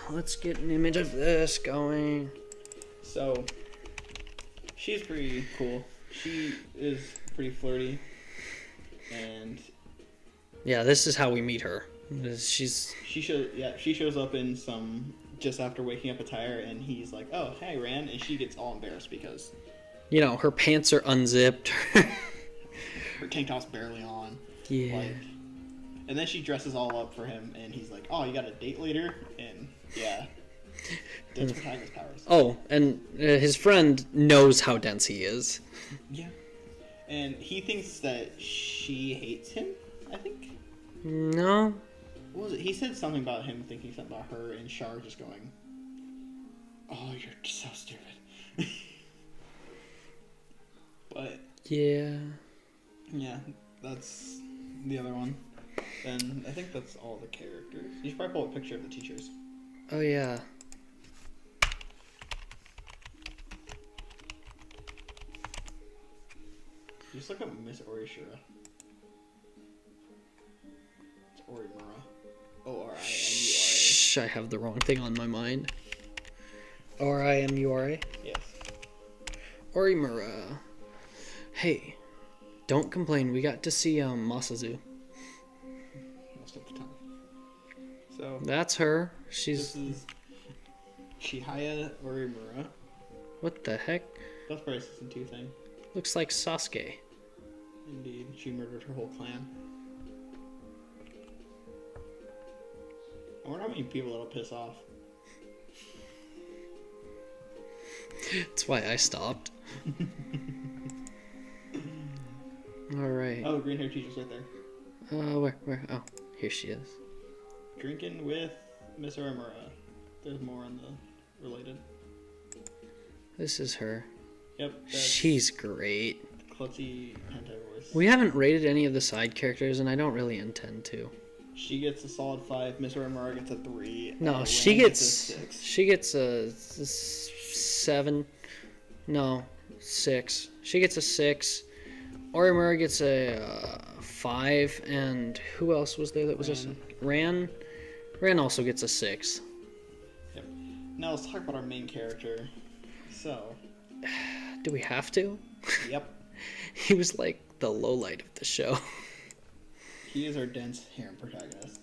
A: let's get an image of this going.
B: So, she's pretty cool. She is pretty flirty, and
A: yeah, this is how we meet her. She
B: shows up in some just after waking up a tire, and he's like, "Oh, hey, Ran," and she gets all embarrassed because,
A: you know, her pants are unzipped.
B: her tank top's barely on.
A: Yeah.
B: Like, and then she dresses all up for him, and he's like, "Oh, you got a date later?" And yeah, that's what Tiger's powers.
A: Oh, and his friend knows how dense he is.
B: Yeah, and he thinks that she hates him. I think.
A: No.
B: What was it? He said something about him thinking something about her, and Char just going, "Oh, you're so stupid." But
A: yeah,
B: that's the other one. And I think that's all the characters. You should probably pull a picture of the teachers.
A: Oh yeah.
B: Just look up Miss Orishura. It's Orimura. Orimura.
A: Shh, I have the wrong thing on my mind. Orimura?
B: Yes.
A: Orimura. Hey, don't complain. We got to see Masazu.
B: Most of the time. So
A: that's her. This
B: is Chihaya Orimura.
A: What the heck?
B: That's probably a season 2 thing.
A: Looks like Sasuke.
B: Indeed, she murdered her whole clan. I wonder how many people it'll piss off.
A: That's why I stopped. Alright.
B: Oh, the green hair teacher's right there.
A: Where? Oh, here she is.
B: Drinking with Miss Orimura. There's more on the related.
A: This is her.
B: Yep.
A: She's great.
B: klutzy hentai voice.
A: We haven't rated any of the side characters, and I don't really intend to.
B: She gets a solid 5. Miss Orimara gets a 3.
A: No, she
B: Rand
A: gets
B: a 6.
A: she gets a 7. No, 6. She gets a 6. Orimura gets a 5, and who else was there that was just Ran? Ran also gets a 6.
B: Yep. Now let's talk about our main character. So,
A: do we have to?
B: Yep.
A: He was like the lowlight of the show.
B: He is our dense harem protagonist,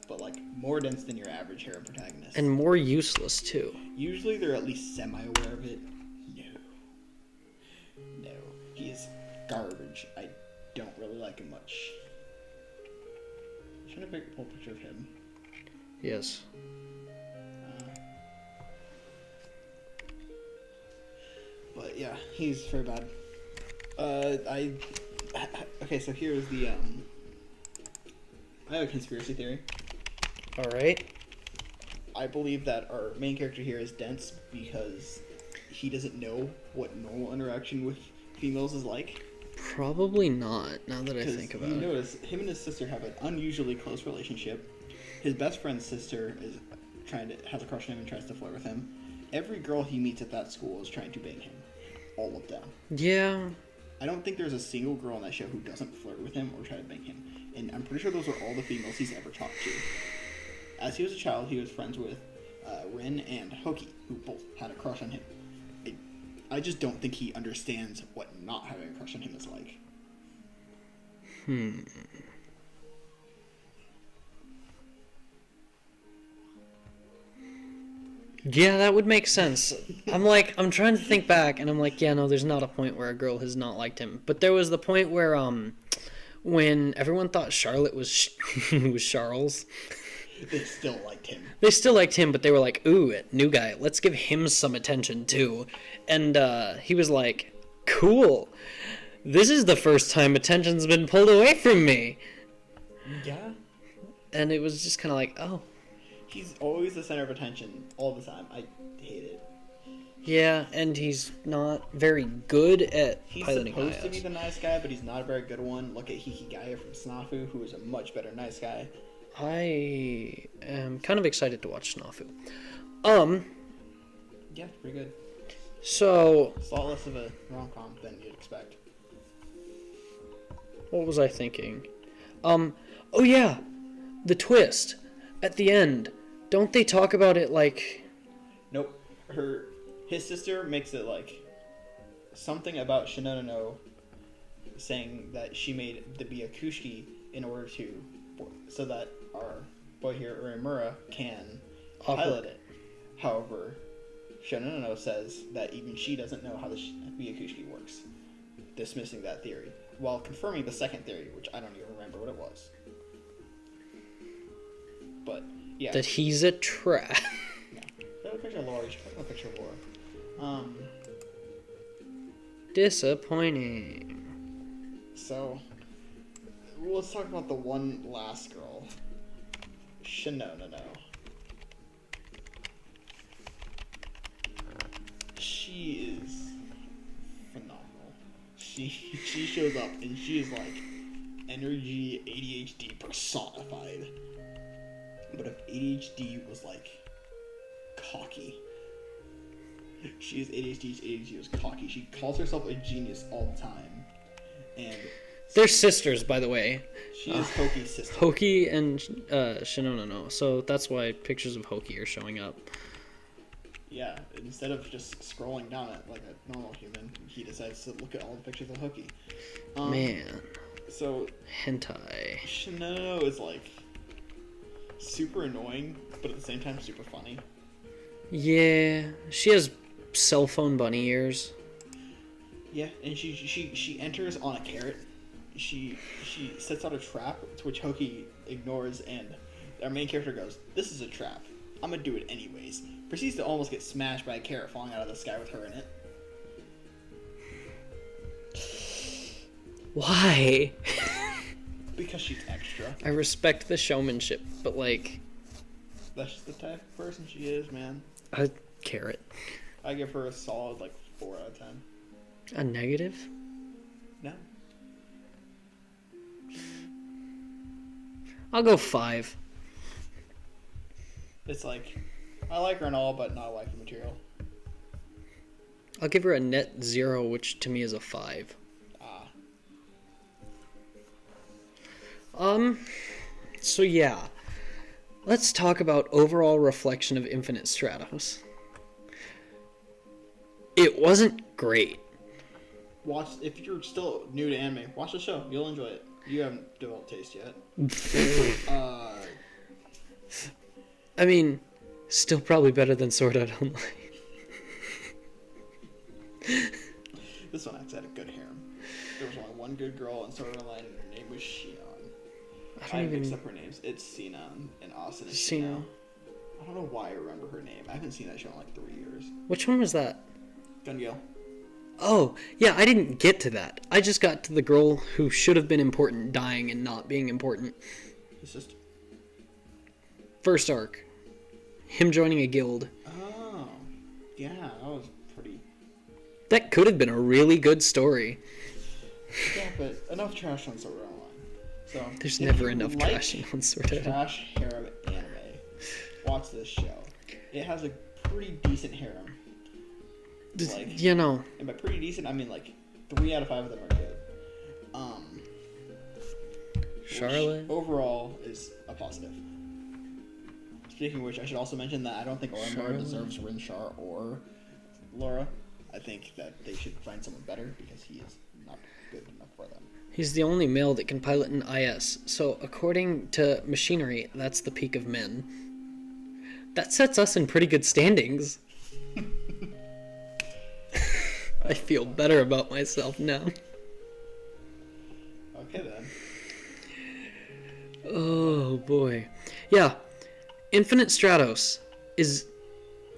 B: but like more dense than your average harem protagonist.
A: And more useless too.
B: Usually they're at least semi-aware of it. No. He is garbage. I don't really like him much. I'm trying to pull a picture of him.
A: Yes.
B: But yeah, he's very bad. Okay, so here's the I have a conspiracy theory.
A: All right.
B: I believe that our main character here is dense because he doesn't know what normal interaction with females is like.
A: Probably not, now that I think about it.
B: Notice him and his sister have an unusually close relationship. His best friend's sister has a crush on him and tries to flirt with him. Every girl he meets at that school is trying to bang him. All of them.
A: Yeah.
B: I don't think there's a single girl on that show who doesn't flirt with him or try to bang him. And I'm pretty sure those are all the females he's ever talked to. As he was a child, he was friends with Rin and Hoki, who both had a crush on him. I just don't think he understands what not having a crush on him is like.
A: Yeah, that would make sense. I'm trying to think back, and I'm like, yeah, no, there's not a point where a girl has not liked him. But there was the point where, when everyone thought Charlotte was was Charles.
B: They still liked him.
A: They still liked him, but they were like, ooh, new guy, let's give him some attention too. And he was like, cool. This is the first time attention's been pulled away from me.
B: Yeah.
A: And it was just kind of like, oh.
B: He's always the center of attention all the time. I hate it.
A: Yeah, and he's not very good at piloting
B: He's supposed to be
A: IOs.
B: the nice guy, but he's not a very good one. Look at Hikigaya from Snafu, who is a much better nice guy.
A: I am kind of excited to watch Snafu.
B: Yeah, pretty good.
A: So,
B: It's a lot less of a rom-com than you'd expect.
A: what was I thinking? Oh yeah, the twist at the end. Don't they talk about it like...
B: Nope. His sister makes it like something about Shinono saying that she made the Byakushi in order so that our boy here, Orimura, can pilot it. However, Shinono says that even she doesn't know how the Byakushi works, dismissing that theory, while confirming the second theory, which I don't even remember what it was. But, yeah.
A: That he's a trap.
B: Yeah. That was a picture of Laura. You should put a picture of Laura.
A: Disappointing.
B: So, let's talk about the one last girl. Shinono. She is phenomenal. She shows up and she is like energy ADHD personified. But if ADHD was like cocky, she is ADHD was cocky. She calls herself a genius all the time. And
A: They're sisters, by the way.
B: she is Hoki's sister.
A: Hoki and Shinono. So that's why pictures of Hoki are showing up.
B: Yeah, instead of just scrolling down it like a normal human, he decides to look at all the pictures of Hoki.
A: Man.
B: So,
A: Hentai.
B: Shinono is like super annoying, but at the same time super funny.
A: Yeah. She has cell phone bunny ears.
B: Yeah, and she enters on a carrot. She sets out a trap, to which Hoki ignores, and our main character goes, "This is a trap. I'm gonna do it anyways." Proceeds to almost get smashed by a carrot falling out of the sky with her in it.
A: Why?
B: Because she's extra.
A: I respect the showmanship, but like...
B: That's just the type of person she is, man.
A: A carrot.
B: I give her a solid 4 out of 10.
A: A negative?
B: No.
A: I'll go 5.
B: It's like, I like her and all, but not like the material.
A: I'll give her a net 0, which to me is a 5. So yeah. Let's talk about overall reflection of Infinite Stratos. It wasn't great.
B: If you're still new to anime, watch the show. You'll enjoy it. You haven't developed taste yet.
A: I mean, still probably better than Sword Art Online.
B: This one actually had a good harem. There was only one good girl in Sword Art Online, and her name was Shion. I mixed up her names. It's Sina and Austin is Shino. I don't know why I remember her name. I haven't seen that show in like 3 years.
A: Which one was that?
B: Gun Gale.
A: Oh, yeah, I didn't get to that. I just got to the girl who should have been important dying and not being important.
B: It's just...
A: First arc. Him joining a guild.
B: Oh. Yeah, that was pretty...
A: That could have been a really good story.
B: Yeah, but enough trash on Sword Art Online. So,
A: there's never enough trashing on Sword Art.
B: Trash harem anime. Watch this show. It has a pretty decent harem. Like,
A: you know.
B: And by pretty decent, I mean like 3 out of 5 of them are good.
A: Charlotte
B: overall is a positive. Speaking of which, I should also mention that I don't think Orimara deserves Rinchar or Laura. I think that they should find someone better because he is not good enough for them.
A: He's the only male that can pilot an IS, so according to Machinery, that's the peak of men. That sets us in pretty good standings. I feel better about myself now.
B: Okay then.
A: Oh boy. Yeah, Infinite Stratos is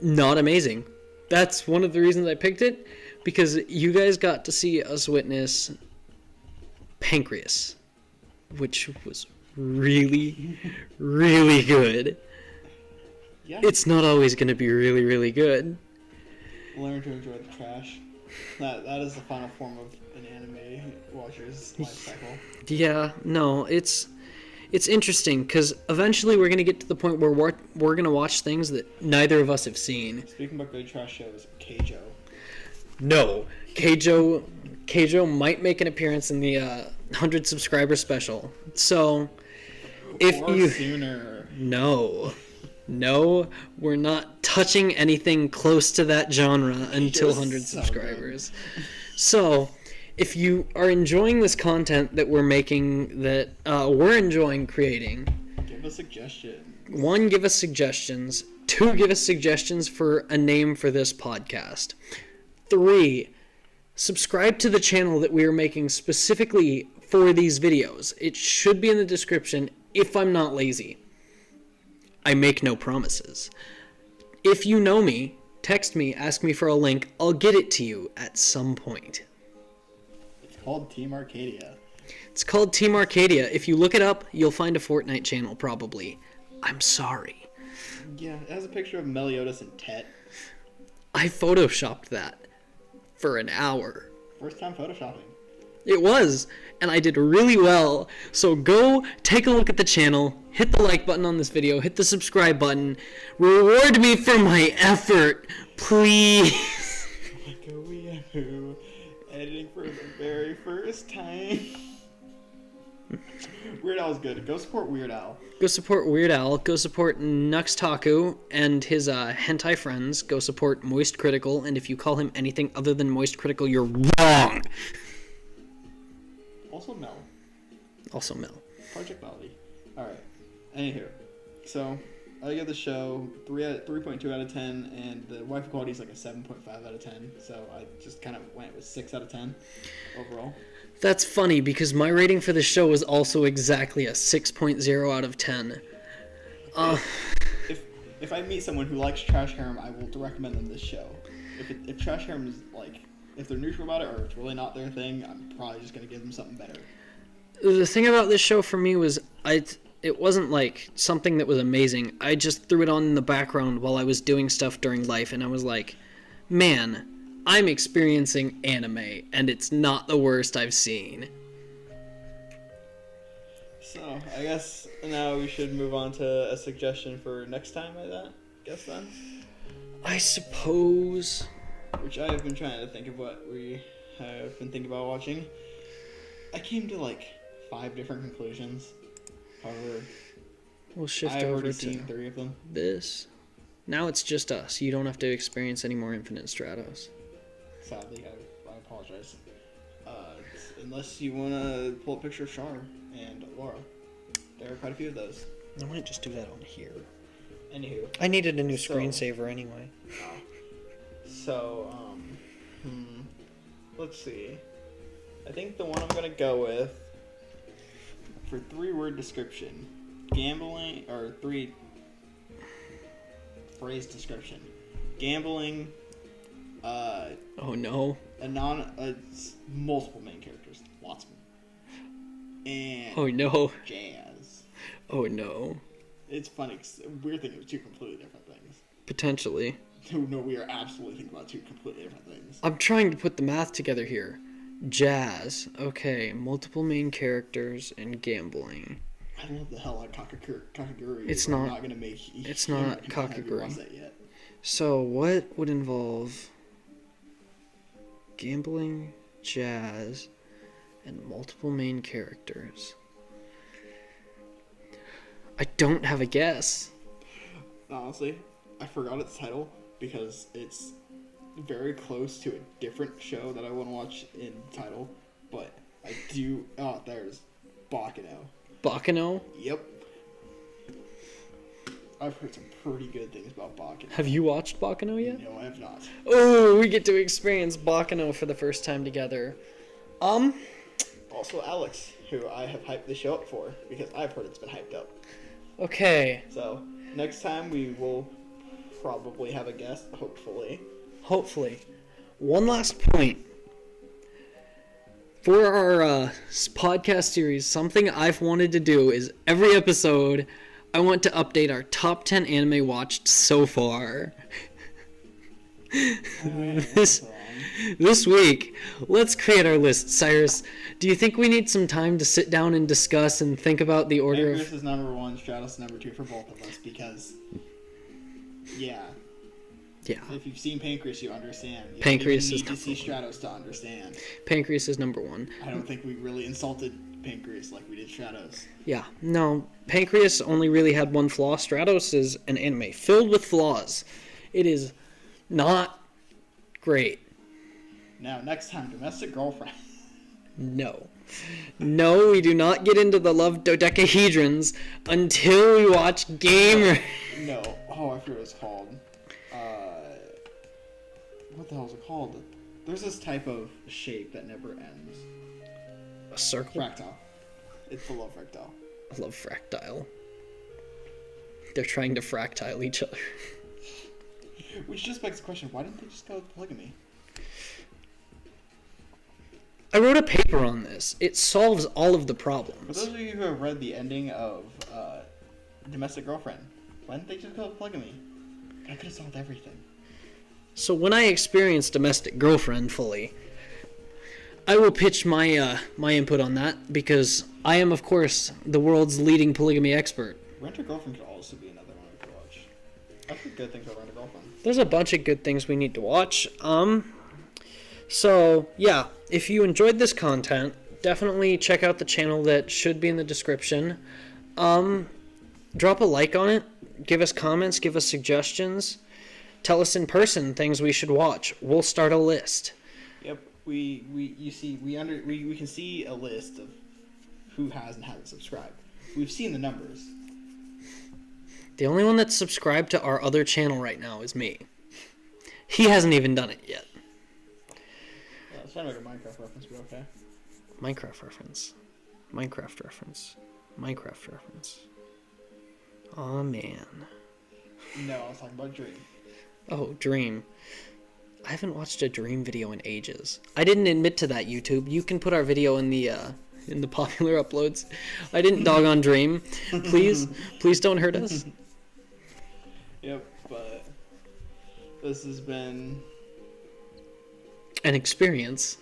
A: not amazing. That's one of the reasons I picked it, because you guys got to see us witness Pancreas, which was really, really good.
B: Yeah.
A: It's not always going to be really, really good.
B: Learn to enjoy the trash. That is the final form of an anime watcher's life cycle.
A: Yeah, no, it's interesting because eventually we're going to get to the point where we're going to watch things that neither of us have seen.
B: Speaking about good trash shows, Keijo.
A: No, Keijo might make an appearance in the 100 subscriber special. So,
B: Sooner.
A: No, we're not touching anything close to that genre until 100
B: so
A: subscribers. So, if you are enjoying this content that we're making, that we're enjoying creating,
B: give us suggestions.
A: 1, give us suggestions. 2, give us suggestions for a name for this podcast. 3, subscribe to the channel that we are making specifically for these videos. It should be in the description if I'm not lazy. I make no promises. If you know me, text me, ask me for a link. I'll get it to you at some point.
B: It's called Team Arcadia.
A: It's called Team Arcadia. If you look it up, you'll find a Fortnite channel, probably. I'm sorry.
B: Yeah, it has a picture of Meliodas and Tet.
A: I photoshopped that for an hour.
B: First time photoshopping.
A: It was, and I did really well. So go take a look at the channel, hit the like button on this video, hit the subscribe button, reward me for my effort, please.
B: Like a weeaboo, editing for the very first time. Weird Al's good. Go support Weird Al.
A: Go support Weird Al. Go support Nuxtaku and his hentai friends. Go support Moist Critical, and if you call him anything other than Moist Critical, you're wrong.
B: Also Mel. Project Melody. Alright. Anywho. So, I give the show 3.2 out of 10, and the wife quality is like a 7.5 out of 10. So, I just kind of went with 6 out of 10 overall.
A: That's funny, because my rating for the show was also exactly a 6.0 out of 10.
B: If I meet someone who likes Trash Harem, I will recommend them this show. If Trash Harem is like, if they're neutral about it or it's really not their thing, I'm probably just going to give them something better.
A: The thing about this show for me was it wasn't like something that was amazing. I just threw it on in the background while I was doing stuff during life, and I was like, man, I'm experiencing anime, and it's not the worst I've seen.
B: So, I guess now we should move on to a suggestion for next time, guess then?
A: I suppose.
B: Which I have been trying to think of what we have been thinking about watching. I came to like 5 different conclusions. However,
A: We'll shift
B: I've
A: over
B: already
A: to
B: seen 3 of them.
A: this. Now it's just us. You don't have to experience any more Infinite Stratos.
B: Sadly, I apologize. Unless you want to pull a picture of Char and Laura. There are quite a few of those.
A: I might just do that on here.
B: Anywho.
A: I needed a new screensaver anyway.
B: So, let's see. I think the one I'm gonna go with for 3-word description, gambling, or 3 phrase description, gambling.
A: Oh no.
B: Multiple main characters, lots of them, and
A: Oh no.
B: jazz.
A: Oh no.
B: It's funny. 'Cause we're thinking of 2 completely different things.
A: Potentially.
B: No, we are absolutely thinking about 2 completely different things.
A: I'm trying to put the math together here. Jazz. Okay. Multiple main characters and gambling.
B: I love the hell out of Kakaguri.
A: It's
B: I'm
A: not-
B: not gonna make.
A: it's not
B: I haven't
A: Kakaguri.
B: watched that yet.
A: So what would involve gambling, jazz, and multiple main characters? I don't have a guess.
B: Honestly, I forgot its title because it's very close to a different show that I want to watch in title, but I do. Oh, there's Bakano.
A: Bakano?
B: Yep. I've heard some pretty good things about Bakano.
A: Have you watched Bakano yet?
B: No, I have not.
A: Oh, we get to experience Bakano for the first time together.
B: Also, Alex, who I have hyped the show up for because I've heard it's been hyped up.
A: Okay.
B: So next time we will probably have a guest, hopefully.
A: Hopefully. One last point. For our podcast series, something I've wanted to do is every episode, I want to update our top 10 anime watched so far. This week, let's create our list. Cyrus, do you think we need some time to sit down and discuss and think about the order
B: Pancreas
A: of...
B: is number 1, Stratos number 2 for both of us because, yeah.
A: Yeah.
B: If you've seen Pancreas, you understand. You
A: Pancreas
B: don't
A: is
B: even need to see
A: number
B: Stratos to understand.
A: Pancreas is number 1.
B: I don't think we really insulted Pancreas like we did Stratos.
A: Yeah, no, Pancreas only really had one flaw. Stratos is an anime filled with flaws. It is not great.
B: Now, next time, Domestic Girlfriend.
A: No. No, we do not get into the love dodecahedrons until we watch Gamer.
B: No. Oh, I forget what it's called. What the hell is it called? There's this type of shape that never ends.
A: A circle?
B: Fractile. It's the love fractile.
A: I love fractile. They're trying to fractile each other.
B: Which just begs the question, why didn't they just go with polygamy?
A: I wrote a paper on this. It solves all of the
B: For
A: problems.
B: those of you who have read the ending of Domestic Girlfriend, why didn't they just go with polygamy? That could have solved everything.
A: So when I experience Domestic Girlfriend fully, I will pitch my my input on that because I am, of course, the world's leading polygamy expert.
B: Rent-A-Girlfriend could also be another one we could watch. I've heard good things about Rent-A-Girlfriend.
A: There's a bunch of good things we need to watch. So yeah, if you enjoyed this content, definitely check out the channel that should be in the description. Drop a like on it. Give us comments. Give us suggestions. Tell us in person things we should watch. We'll start a list.
B: Yep, we can see a list of who has and hasn't subscribed. We've seen the numbers.
A: The only one that's subscribed to our other channel right now is me. He hasn't even done it yet.
B: Yeah, it's trying to make a Minecraft reference, but okay.
A: Minecraft reference. Minecraft reference. Minecraft reference. Aw, man.
B: No, I was talking about Dream.
A: Oh, Dream. I haven't watched a Dream video in ages. I didn't admit to that, YouTube. You can put our video in the popular uploads. I didn't dog on Dream. Please don't hurt us.
B: Yep, but this has been
A: An experience.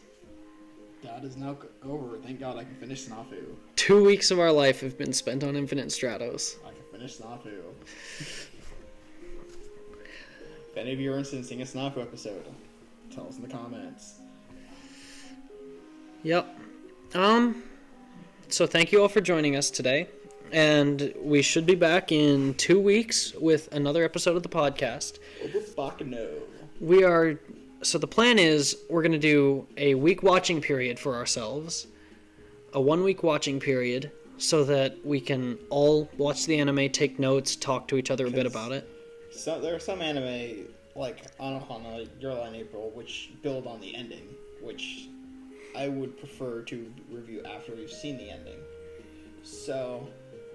B: That is now over. Thank God I can finish Snafu.
A: 2 weeks of our life have been spent on Infinite Stratos.
B: I can finish Snafu. If any of you are interested in seeing a Snafu episode, tell us in the comments.
A: Yep. So thank you all for joining us today. And we should be back in 2 weeks with another episode of the podcast. So the plan is we're going to do a week watching period for ourselves. A 1 week watching period so that we can all watch the anime, take notes, talk to each other a bit about it.
B: So there are some anime like Anohana, Your Lie in April, which build on the ending, which I would prefer to review after we've seen the ending. So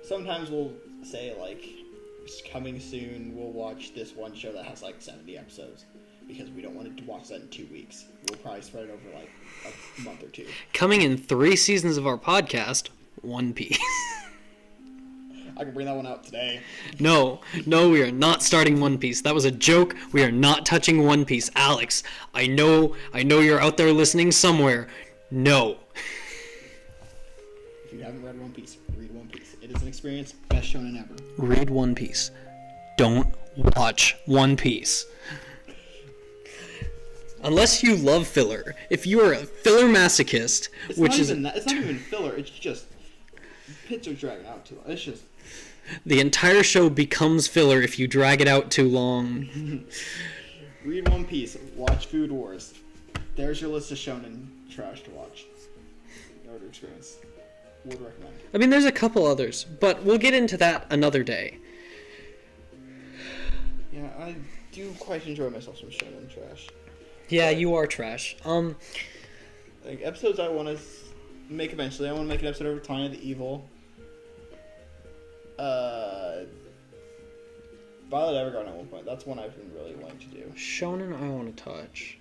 B: sometimes we'll say, like, it's coming soon, we'll watch this one show that has, like, 70 episodes. Because we don't want to watch that in 2 weeks. We'll probably spread it over, like, a month or two.
A: Coming in 3 seasons of our podcast, One Piece.
B: I can bring that one out today.
A: No, we are not starting One Piece. That was a joke. We are not touching One Piece. Alex, I know you're out there listening somewhere. No.
B: If you haven't read One Piece, read One Piece. It is an experience, best shonen ever.
A: Read One Piece. Don't watch One Piece. Unless you love filler. If you are a filler masochist,
B: it's not even filler. It's just pits are dragging out too long. It's just
A: the entire show becomes filler if you drag it out too long.
B: Read One Piece. Watch Food Wars. There's your list of shonen trash to watch. Or to experience. Would recommend.
A: I mean, there's a couple others, but we'll get into that another day.
B: Yeah, I do quite enjoy myself some shonen trash.
A: Yeah, you are trash.
B: Like episodes I want to make eventually. I want to make an episode over Tanya the Evil. Violet Evergarden at one point. That's one I've been really wanting to do.
A: Shonen I want to touch.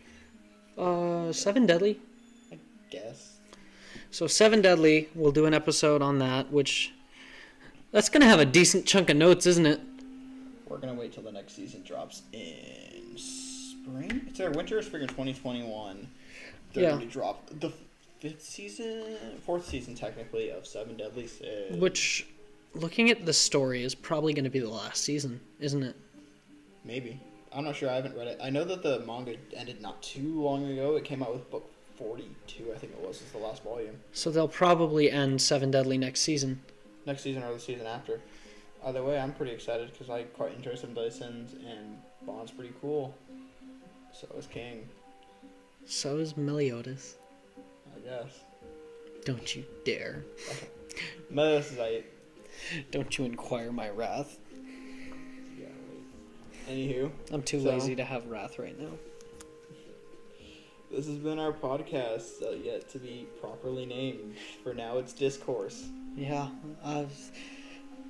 A: Seven Deadly.
B: I guess.
A: So Seven Deadly, we'll do an episode on that, which that's gonna have a decent chunk of notes, isn't it?
B: We're gonna wait till the next season drops in spring. It's our winter or spring of 2021. They're going to drop the fourth season technically of Seven Deadly Sins.
A: Which, looking at the story, is probably going to be the last season, isn't it?
B: Maybe. I'm not sure. I haven't read it. I know that the manga ended not too long ago. It came out with book 42, I think it was. It's the last volume.
A: So they'll probably end Seven Deadly next season.
B: Next season or the season after. Either way, I'm pretty excited because I quite enjoy Seven Deadly Sins, and Bond's pretty cool. So is King.
A: So is Meliodas.
B: I guess.
A: Don't you dare.
B: Meliodas is I.
A: Don't you inquire my wrath.
B: Yeah, wait. Anywho.
A: I'm too lazy to have wrath right now.
B: This has been our podcast, yet to be properly named. For now, it's Discourse.
A: Yeah.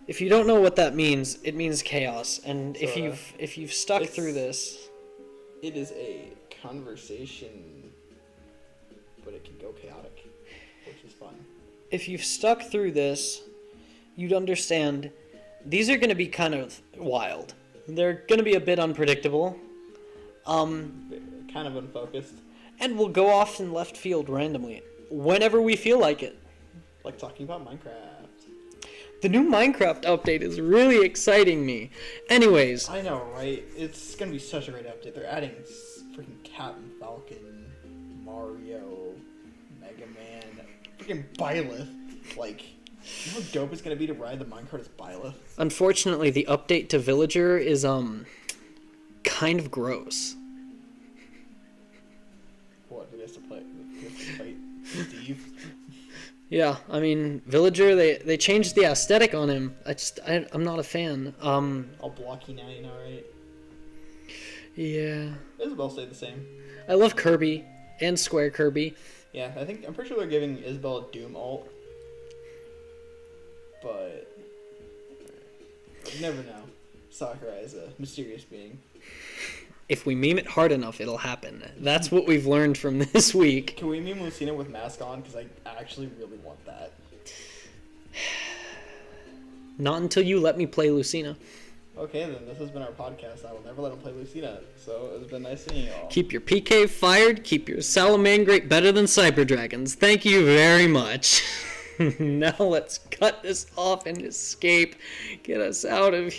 A: If you don't know what that means, it means chaos. And so, if you've stuck through this...
B: It is a conversation, but it can go chaotic, which is fun.
A: If you've stuck through this, you'd understand these are going to be kind of wild. They're going to be a bit unpredictable.
B: Kind of unfocused.
A: And we'll go off in left field randomly, whenever we feel like it.
B: Like talking about Minecraft.
A: The new Minecraft update is really exciting me. Anyways.
B: I know, right? It's going to be such a great update. They're adding freaking Captain Falcon, Mario, Mega Man, freaking Byleth. Like, you know how dope it's going to be to ride the minecart as Byleth?
A: Unfortunately, the update to Villager is, kind of gross.
B: What, do they have to play? Do they have to fight Steve?
A: Yeah, I mean, Villager, they changed the aesthetic on him. I'm not a fan.
B: All blocky now, you know, right?
A: Yeah.
B: Isabelle stayed the same.
A: I love Kirby and Square Kirby.
B: Yeah, I'm pretty sure they're giving Isabelle a Doom ult. But you never know. Sakurai is a mysterious being.
A: If we meme it hard enough, it'll happen. That's what we've learned from this week.
B: Can we meme Lucina with mask on? Because I actually really want that.
A: Not until you let me play Lucina.
B: Okay, then this has been our podcast. I will never let him play Lucina. So it's been nice seeing you all.
A: Keep your PK fired. Keep your Salamangreat better than Cyber Dragons. Thank you very much. Now let's cut this off and escape. Get us out of here.